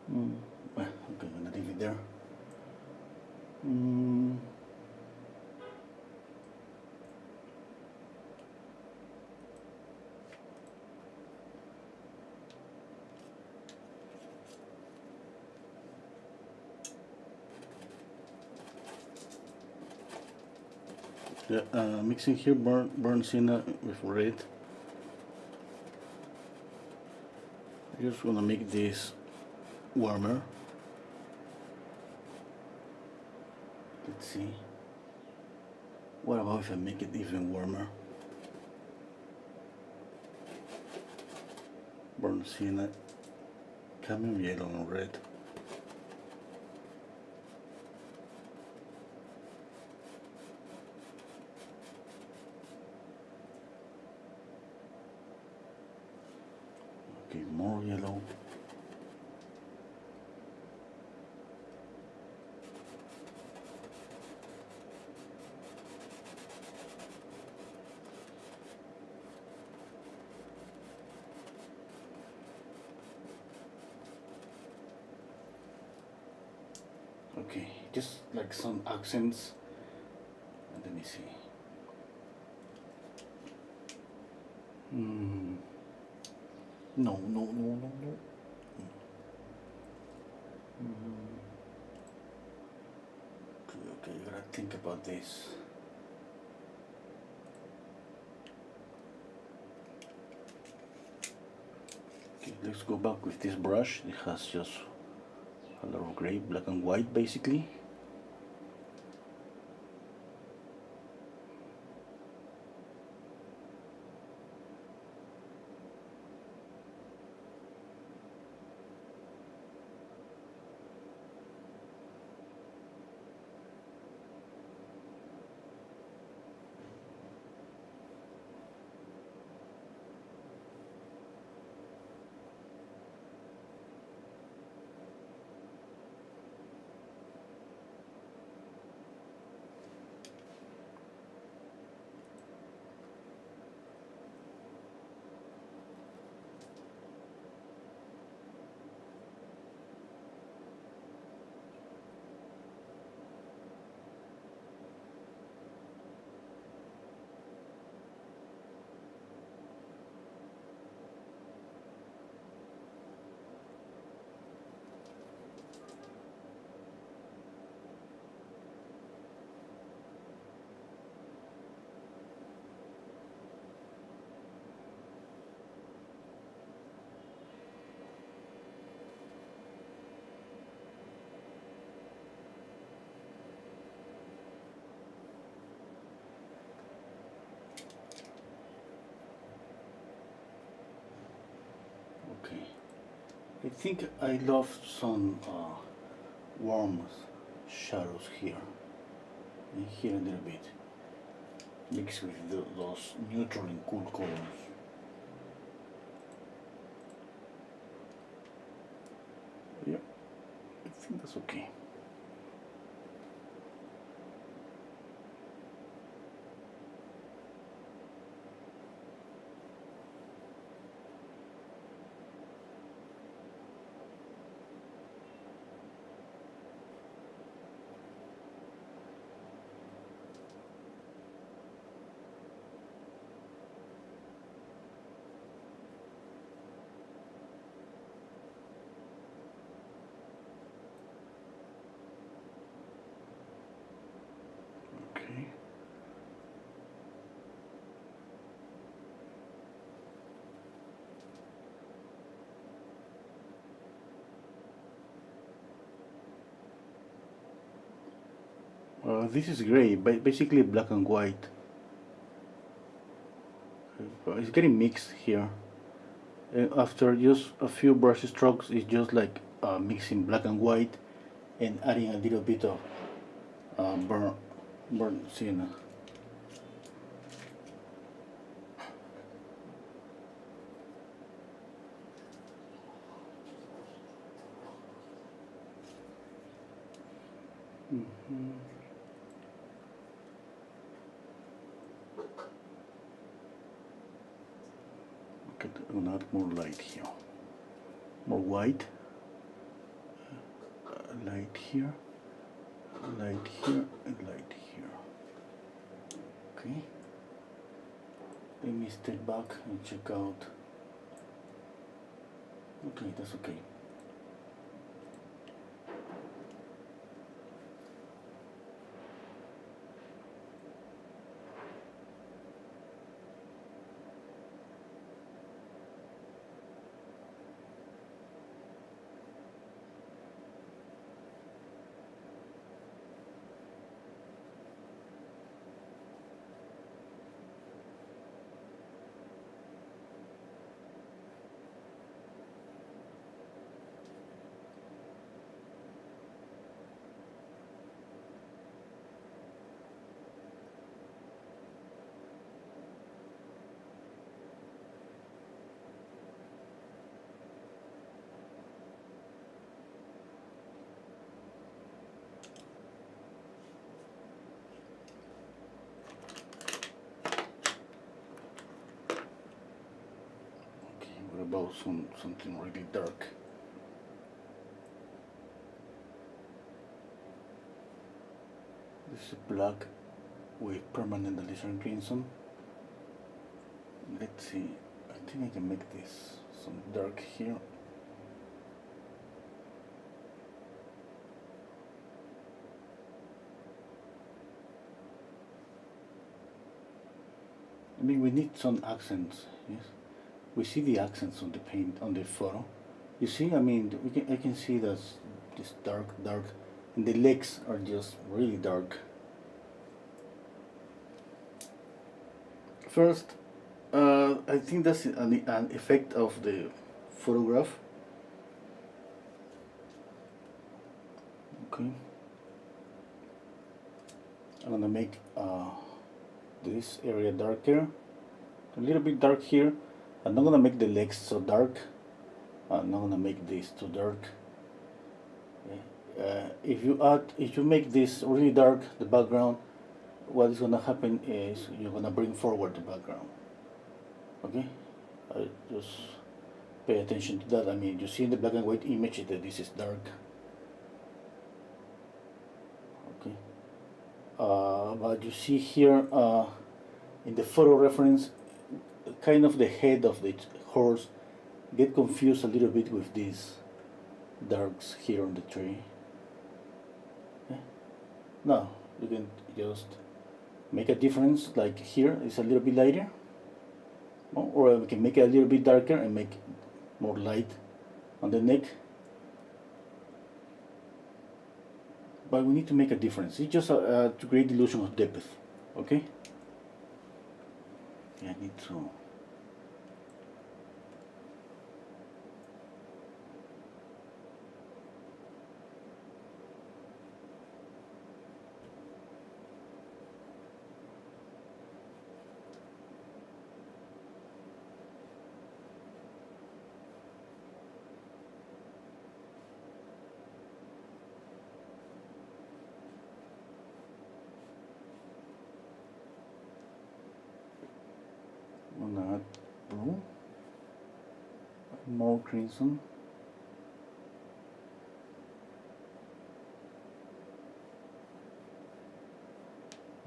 well, okay, I'm gonna leave it there. Yeah, mixing here burnt sienna with red. I just wanna make this warmer. Let's see. What about if I make it even warmer? Burnt sienna, cadmium yellow and red. Okay, more yellow. Okay, just like some accents. Let me see. No, no, no, no, no. Okay, you gotta think about this. Okay, let's go back with this brush. It has just a lot of gray, black and white basically. think I love some warm shadows here and here a little bit, mixed with those neutral and cool colors. Yeah, I think that's okay. Okay. This is gray, but basically black and white. It's getting mixed here. After just a few brush strokes, it's just like mixing black and white and adding a little bit of burnt sienna. Okay, I'm gonna add more light here. More white. Light here, light here, and light here. Okay. Let me step back and check out. Okay, that's okay. What about something really dark? This is black with permanent alizarin crimson. Let's see. I think I can make this some dark here. I mean, we need some accents. Yes, we see the accents on the paint on the photo. You see, I mean, I can see this dark, and the legs are just really dark. First, I think that's an effect of the photograph. Okay, I'm gonna make this area darker, a little bit dark here. I'm not gonna make the legs so dark. I'm not gonna make this too dark. If you make this really dark, the background, what is gonna happen is you're gonna bring forward the background. Okay, just pay attention to that. I mean, you see in the black and white image that this is dark. Okay, but you see here in the photo reference, kind of the head of the horse get confused a little bit with these darks here on the tree. Okay. Now you can just make a difference, like here it's a little bit lighter, or we can make it a little bit darker and make more light on the neck. But we need to make a difference. It's just to create the illusion of depth. Okay? Yeah, I need to. I'm gonna add blue, more crimson,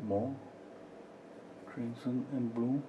more crimson and blue.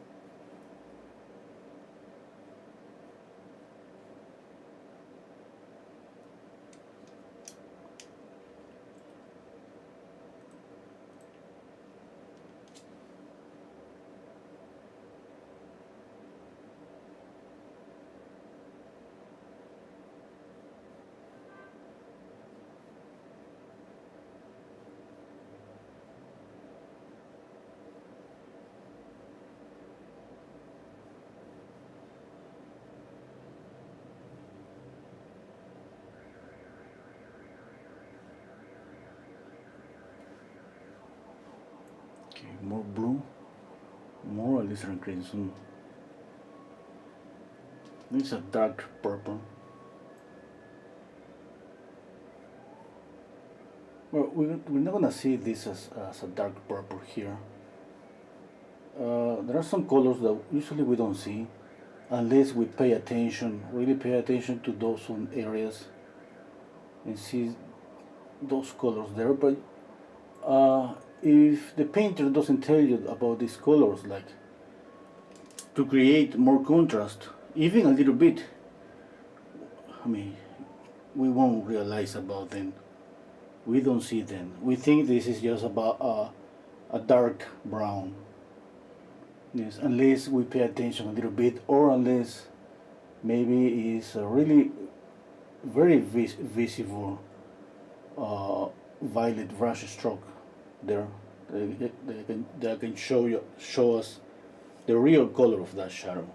Okay, more blue, more Alizarin crimson. This is a dark purple. Well, we're not gonna see this as a dark purple here. There are some colors that usually we don't see unless we pay attention, really pay attention to those areas and see those colors there. But if the painter doesn't tell you about these colors, like to create more contrast, even a little bit, I mean, we won't realize about them. We don't see them. We think this is just about a dark brown. Yes, unless we pay attention a little bit, or unless maybe it's a really very visible violet brush stroke there. They can show us the real color of that shadow.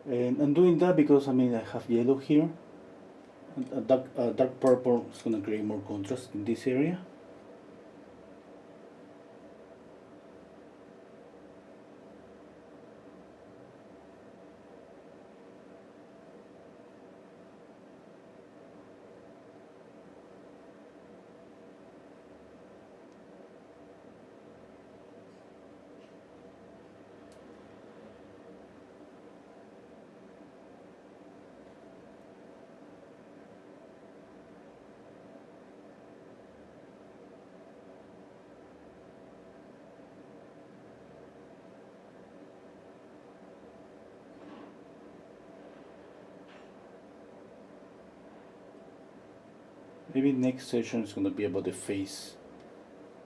And I'm doing that because I mean I have yellow here. A dark purple is going to create more contrast in this area. Maybe next session is going to be about the face.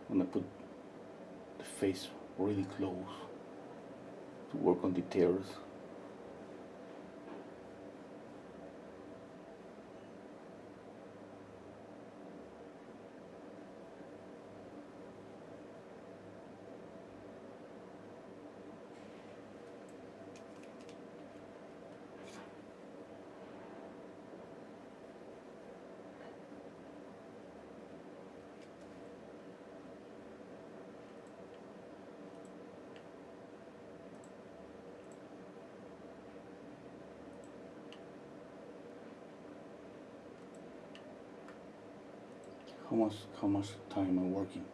I'm going to put the face really close to work on details. How much time I'm working?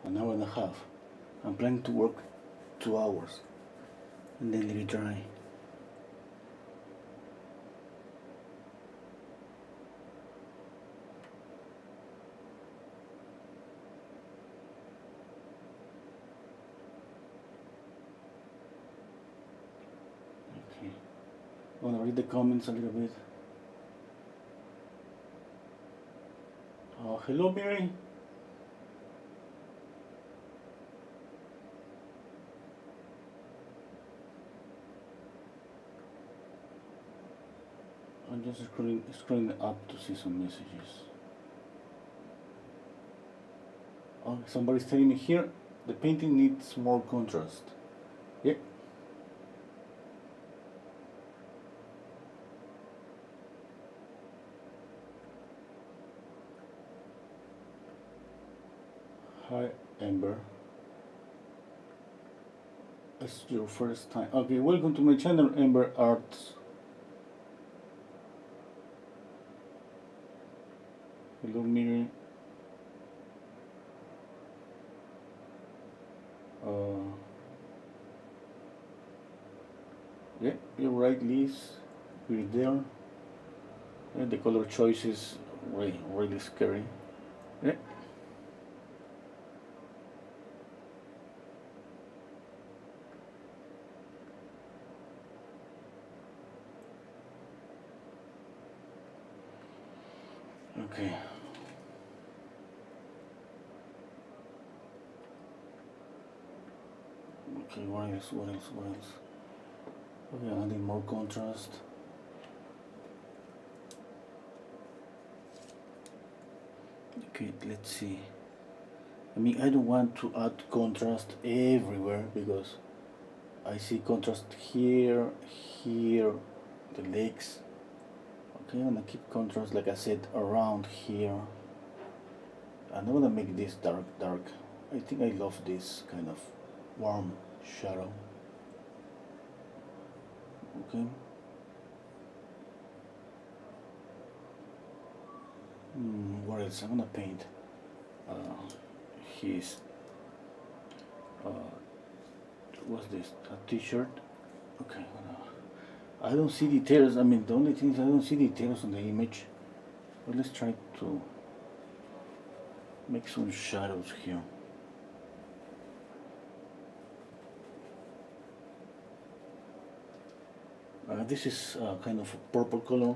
An hour and a half. I'm planning to work 2 hours and then let it dry. Okay. I want to read the comments a little bit. Hello, Mary. I'm just scrolling up to see some messages. Oh, somebody's telling me here the painting needs more contrast. Yep. Hi, Amber. It's your first time. Okay, welcome to my channel, Amber Arts. Hello, Miri. Uh, yeah, you're right, Liz. We're there. Yeah, the color choice is really, really scary. Yeah. Okay. Okay, what else? What else? What else? Okay, adding more contrast. Okay, let's see. I mean, I don't want to add contrast everywhere because I see contrast here, here, the legs. Okay, I'm gonna keep contrast, like I said, around here. And I'm gonna make this dark, dark. I think I love this kind of warm shadow. Okay. What else? I'm gonna paint his uh, what's this? A t-shirt. Okay. I don't see details. I mean, the only thing is I don't see details on the image. But let's try to make some shadows here. This is kind of a purple color.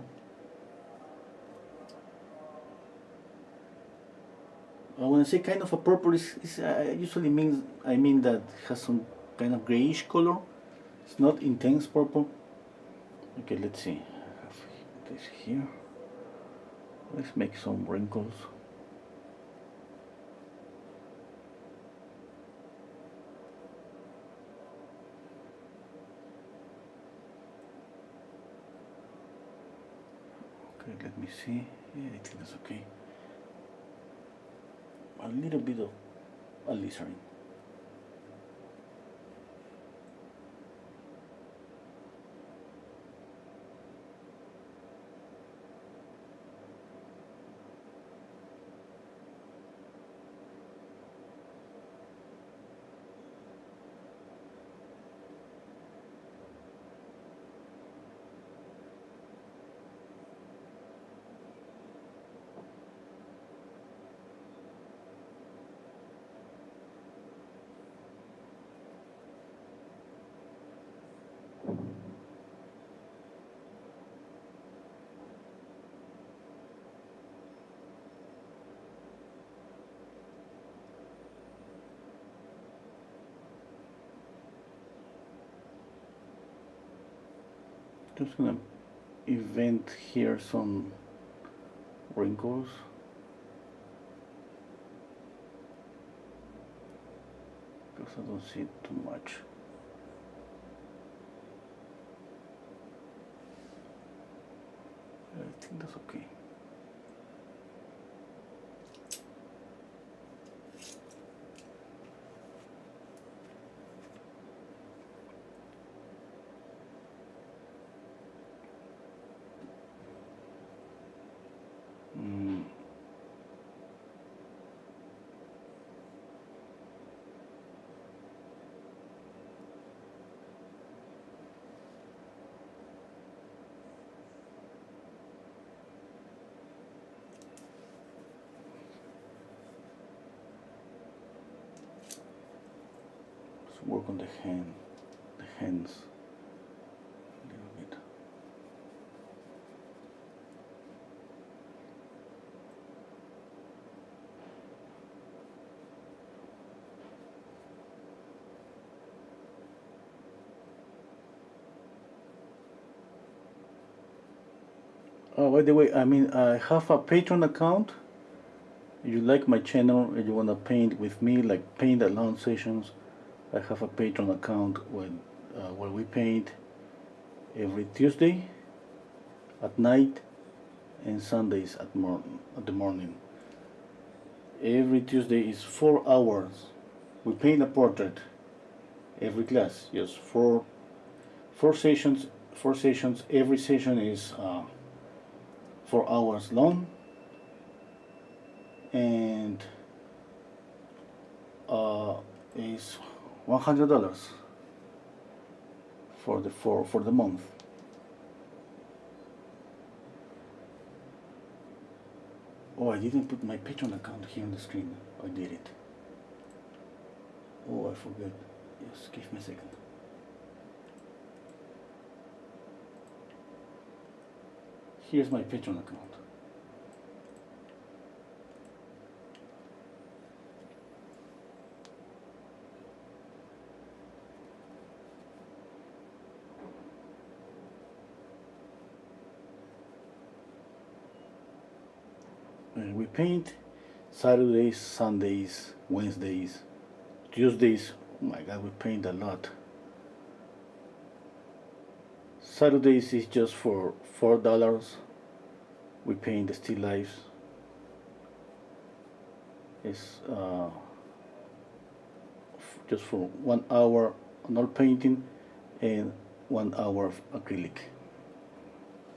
When I say kind of a purple, usually means I mean that it has some kind of grayish color. It's not intense purple. Okay, let's see. I have this here. Let's make some wrinkles. Okay, let me see. Yeah, I think that's okay. A little bit of alizarin. Just gonna invent here some wrinkles. Because I don't see too much. I think that's okay. Let's work on the hands a little bit. Oh, by the way, I mean, I have a Patreon account. If you like my channel and you want to paint with me, like paint alone sessions, I have a Patreon account where we paint every Tuesday at night and Sundays at the morning. Every Tuesday is 4 hours. We paint a portrait every class. Yes, four sessions. 4 sessions. Every session is 4 hours long, and is $100 for the month. Oh, I didn't put my Patreon account here on the screen. I did it. Oh, I forgot. Yes, give me a second. Here's my Patreon account. And we paint Saturdays, Sundays, Wednesdays, Tuesdays. Oh my God, we paint a lot. Saturdays is just for $4. We paint the still lifes. It's just for 1 hour on oil painting and 1 hour of acrylic.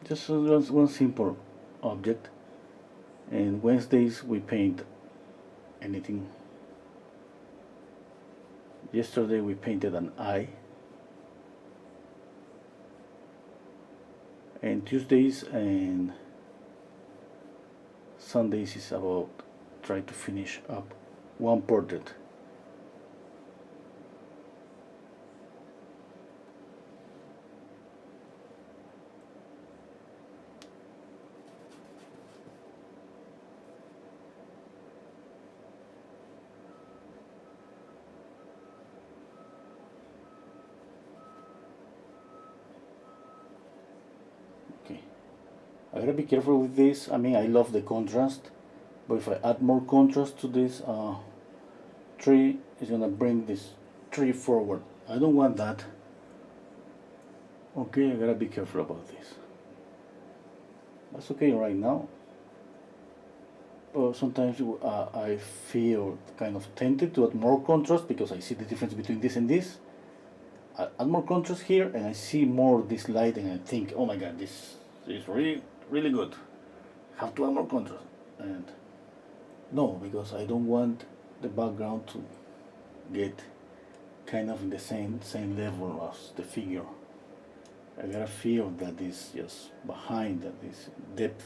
Just one simple object. And Wednesdays we paint anything. Yesterday we painted an eye. And Tuesdays and Sundays is about trying to finish up one portrait. Okay, I gotta be careful with this. I mean, I love the contrast, but if I add more contrast to this tree, it's gonna bring this tree forward. I don't want that. Okay, I gotta be careful about this. That's okay right now. But sometimes I feel kind of tempted to add more contrast because I see the difference between this and this. I add more contrast here and I see more this light and I think, oh my god, this is really, really good. Have to add more contrast. And no, because I don't want the background to get kind of in the same level as the figure. I gotta feel that this just behind that this depth.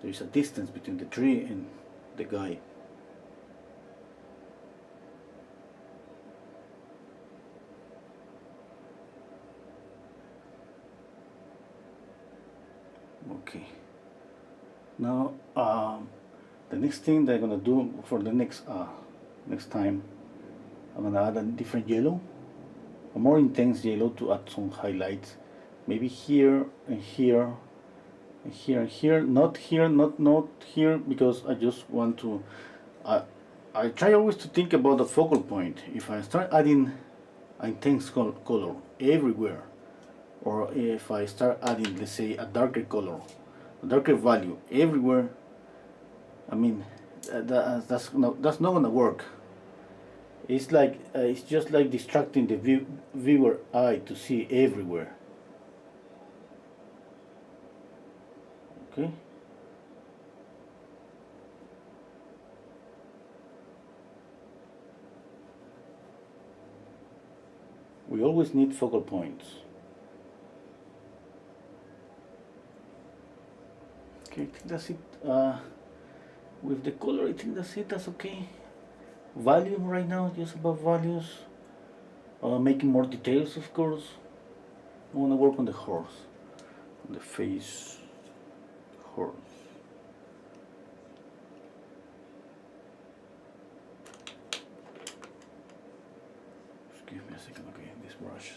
There is a distance between the tree and the guy. Okay. Now the next thing that I'm gonna do for the next time, I'm gonna add a different yellow, a more intense yellow to add some highlights. Maybe here and here and here and here, not here, not here, because I just want to I try always to think about the focal point. If I start adding intense color everywhere, or if I start adding, let's say, a darker color, a darker value everywhere, I mean that's not gonna work. It's like it's just like distracting the viewer eye to see everywhere. Okay. We always need focal points. Okay, I think that's it. With the color, I think that's it. That's okay. Volume right now, just about values. Making more details, of course. I want to work on the horse, on the face horse. Just give me a second, okay, this brush.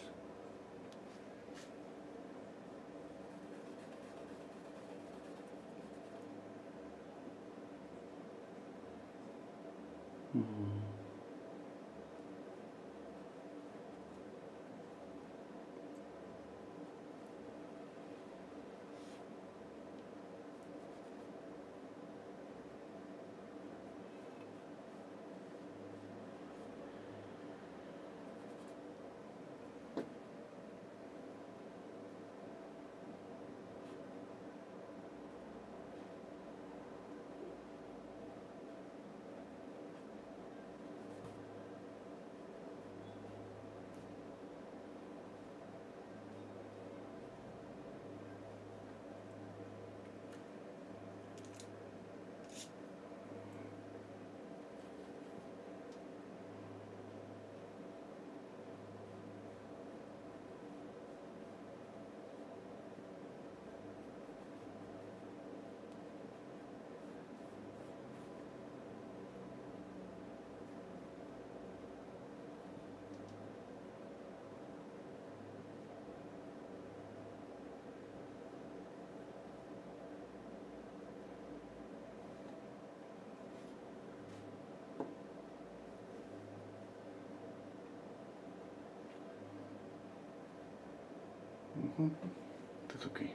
That's okay.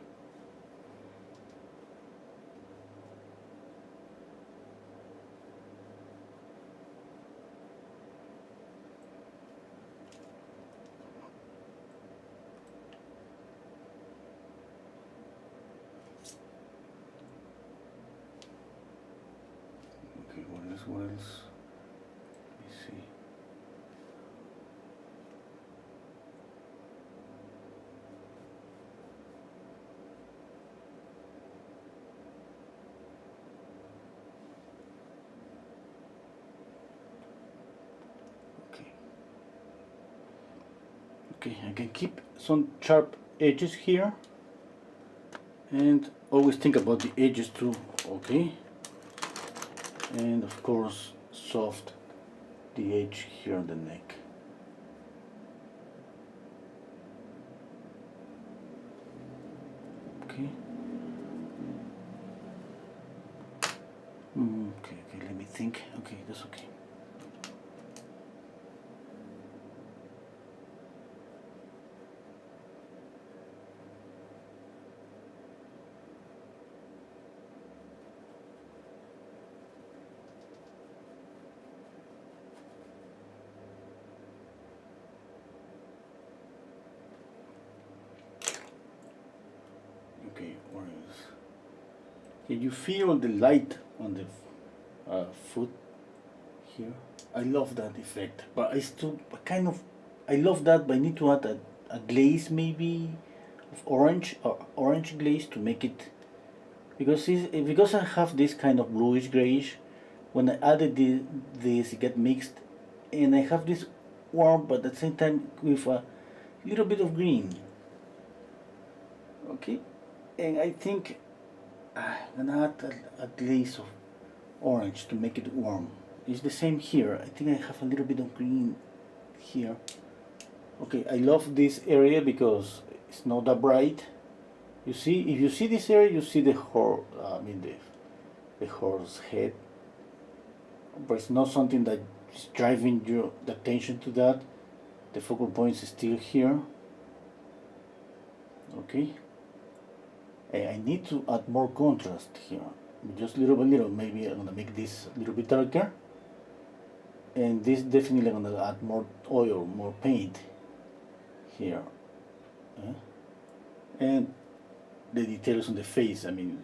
Okay, what else? What else? Let me see. Okay. Okay, I can keep some sharp edges here, and always think about the edges too. Okay, and of course soft the edge here on the neck. Okay. Okay, okay, let me think. Okay, that's okay. Okay, where is? Can you feel the light on the foot here? I love that effect, but I still kind of I love that, but I need to add a glaze maybe of orange or orange glaze to make it because I have this kind of bluish grayish. When I added this, it get mixed, and I have this warm, but at the same time with a little bit of green. Okay, and I think I'm gonna add a glaze of orange to make it warm. It's the same here. I think I have a little bit of green here. Okay, I love this area because it's not that bright. You see, if you see this area, you see the horse. I mean the horse head, but it's not something that is driving your the attention to that. The focal point is still here. Okay. I need to add more contrast here, just little by little. Maybe I'm gonna make this a little bit darker, and this definitely gonna add more oil, more paint here, and the details on the face. I mean,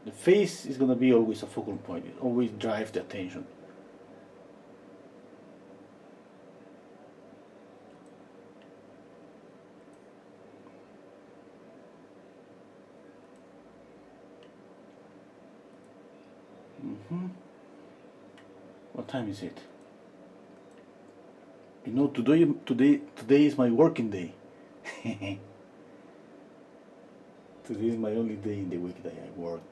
the face is gonna be always a focal point. It always drives the attention. What time is it? You know, today is my working day. Today is my only day in the week that I work.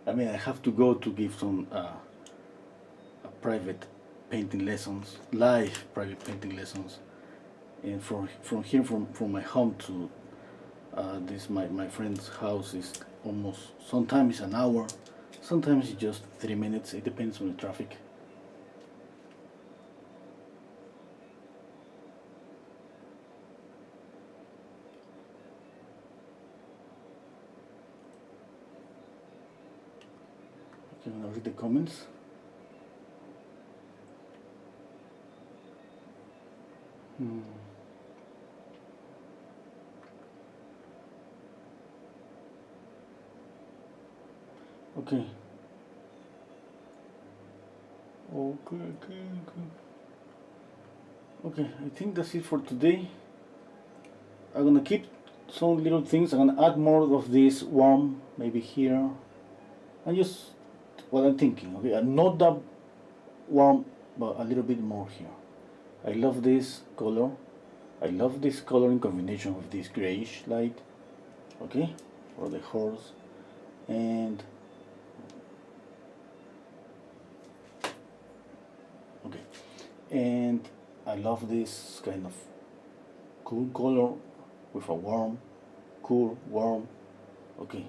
I mean, I have to go to give some private painting lessons, live private painting lessons, and from here from my home to this my friend's house is almost sometimes an hour, sometimes it's just 3 minutes. It depends on the traffic. You wanna read the comments? Okay. Okay, I think that's it for today. I'm gonna keep some little things. I'm gonna add more of this warm, maybe here. And just what I'm thinking. Okay, I'm not that warm, but a little bit more here. I love this color. I love this color in combination with this grayish light. Okay, for the horse. And okay, and I love this kind of cool color with a warm, cool, warm. Okay,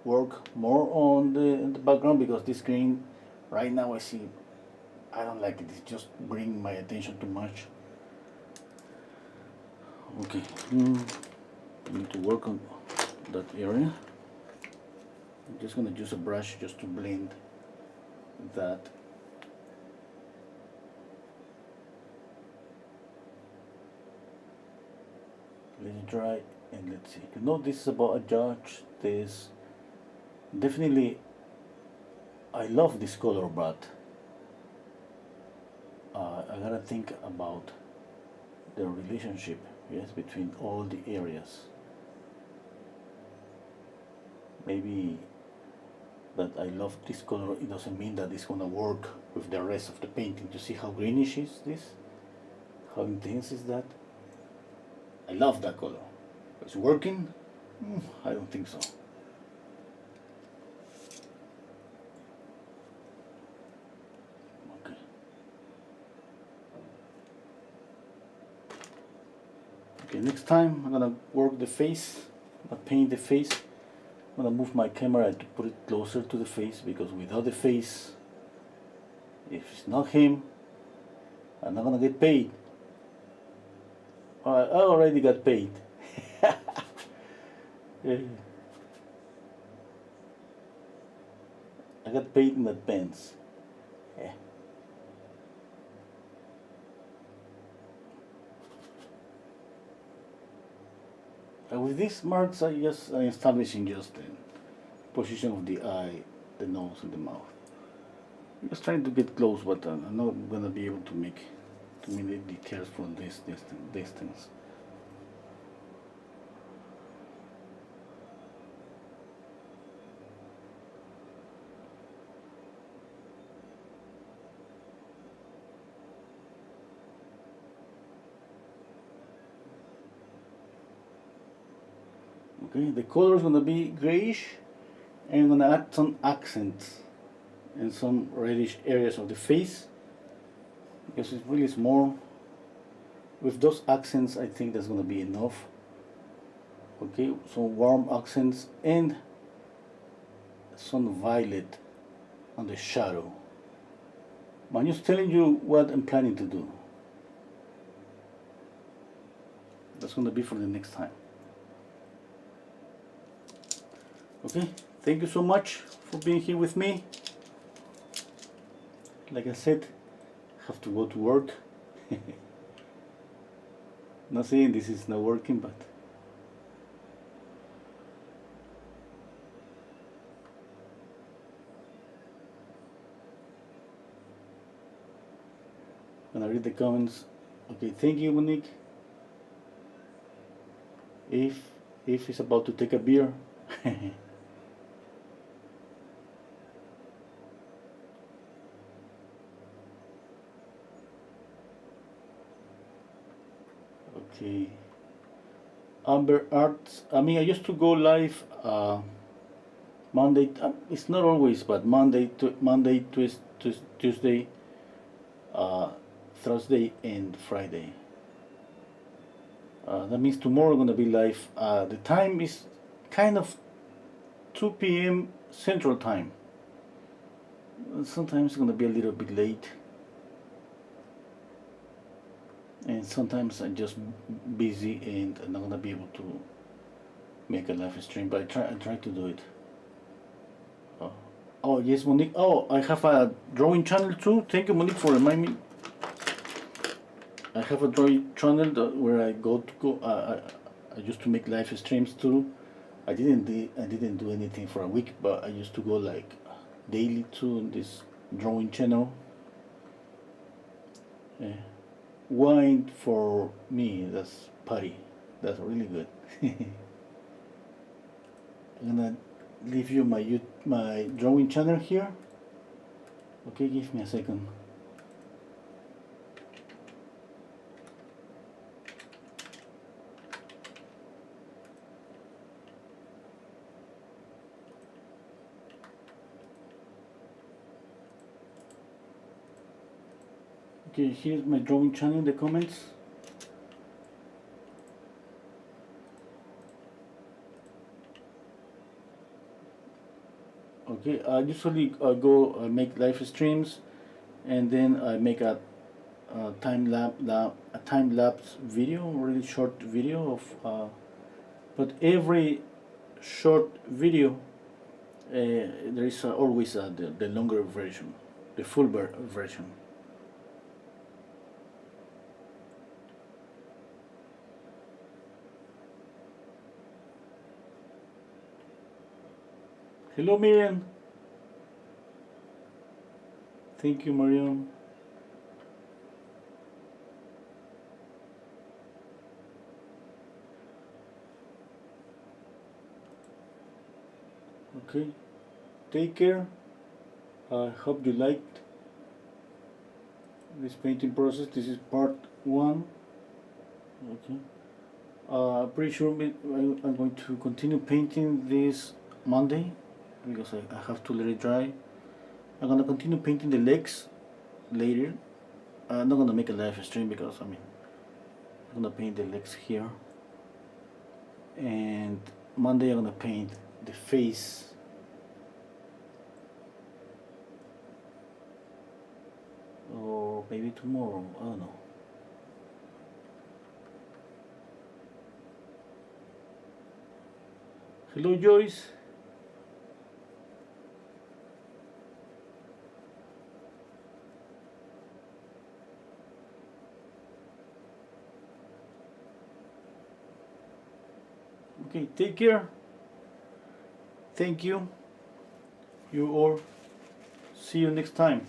work more on the background because this green right now I don't like it. It's just bringing my attention too much. Okay, I need to work on that area. I'm just gonna use a brush just to blend that. Let it dry and let's see. You know, this is about a judge. This definitely, I love this color, but I gotta think about the relationship, yes, between all the areas. Maybe that I love this color, it doesn't mean that it's gonna work with the rest of the painting. You see how greenish is this? How intense is that? I love that color. It's working? I don't think so. Okay. Okay, next time I'm gonna work the face. I'm gonna paint the face. I'm gonna move my camera to put it closer to the face, because without the face, if it's not him, I'm not gonna get paid. I already got paid. Yeah. I got paid in advance. Yeah. With these marks, I'm establishing just the position of the eye, the nose, and the mouth. I'm just trying to get close, but I'm not gonna be able to make too many details from this distance. Okay, the color is gonna be grayish, and I'm gonna add some accents in some reddish areas of the face, because it's really small. With those accents, I think that's gonna be enough. Okay, some warm accents and some violet on the shadow. I'm just telling you what I'm planning to do. That's gonna be for the next time. Okay, thank you so much for being here with me. Like I said, I have to go to work. Not saying this is not working, but when I read the comments, okay, thank you, Monique. If he's about to take a beer. Okay. Amber Arts. I mean, I used to go live Monday. It's not always, but Monday, Tuesday, Thursday, and Friday. That means tomorrow gonna be live. The time is kind of 2 p.m. Central Time. Sometimes it's gonna be a little bit late, and sometimes I'm just busy and I'm not gonna be able to make a live stream. But I try to do it. Oh yes, Monique. Oh, I have a drawing channel too. Thank you, Monique, for reminding me. I have a drawing channel where I I used to make live streams too. I didn't do anything for a week, but I used to go like daily to this drawing channel. Yeah. Wine for me, that's party. That's really good. I'm gonna leave you my drawing channel here. Okay, give me a second. Okay, here's my drawing channel in the comments. Okay, I usually go make live streams, and then I make a a time lapse video, really short video of, but every short video there is always the longer version, the full version. Hello, Miriam. Thank you, Mariam. Okay, take care. I hope you liked this painting process. This is part 1. Okay. Pretty sure I'm going to continue painting this Monday because I have to let it dry. I'm gonna continue painting the legs later. I'm not gonna make a live stream because I'm gonna paint the legs here, and Monday I'm gonna paint the face. Or maybe tomorrow, I don't know. Hello, Joyce. Okay, take care. Thank you. You all. See you next time.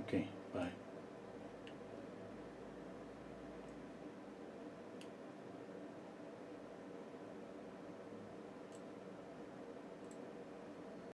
Okay, bye.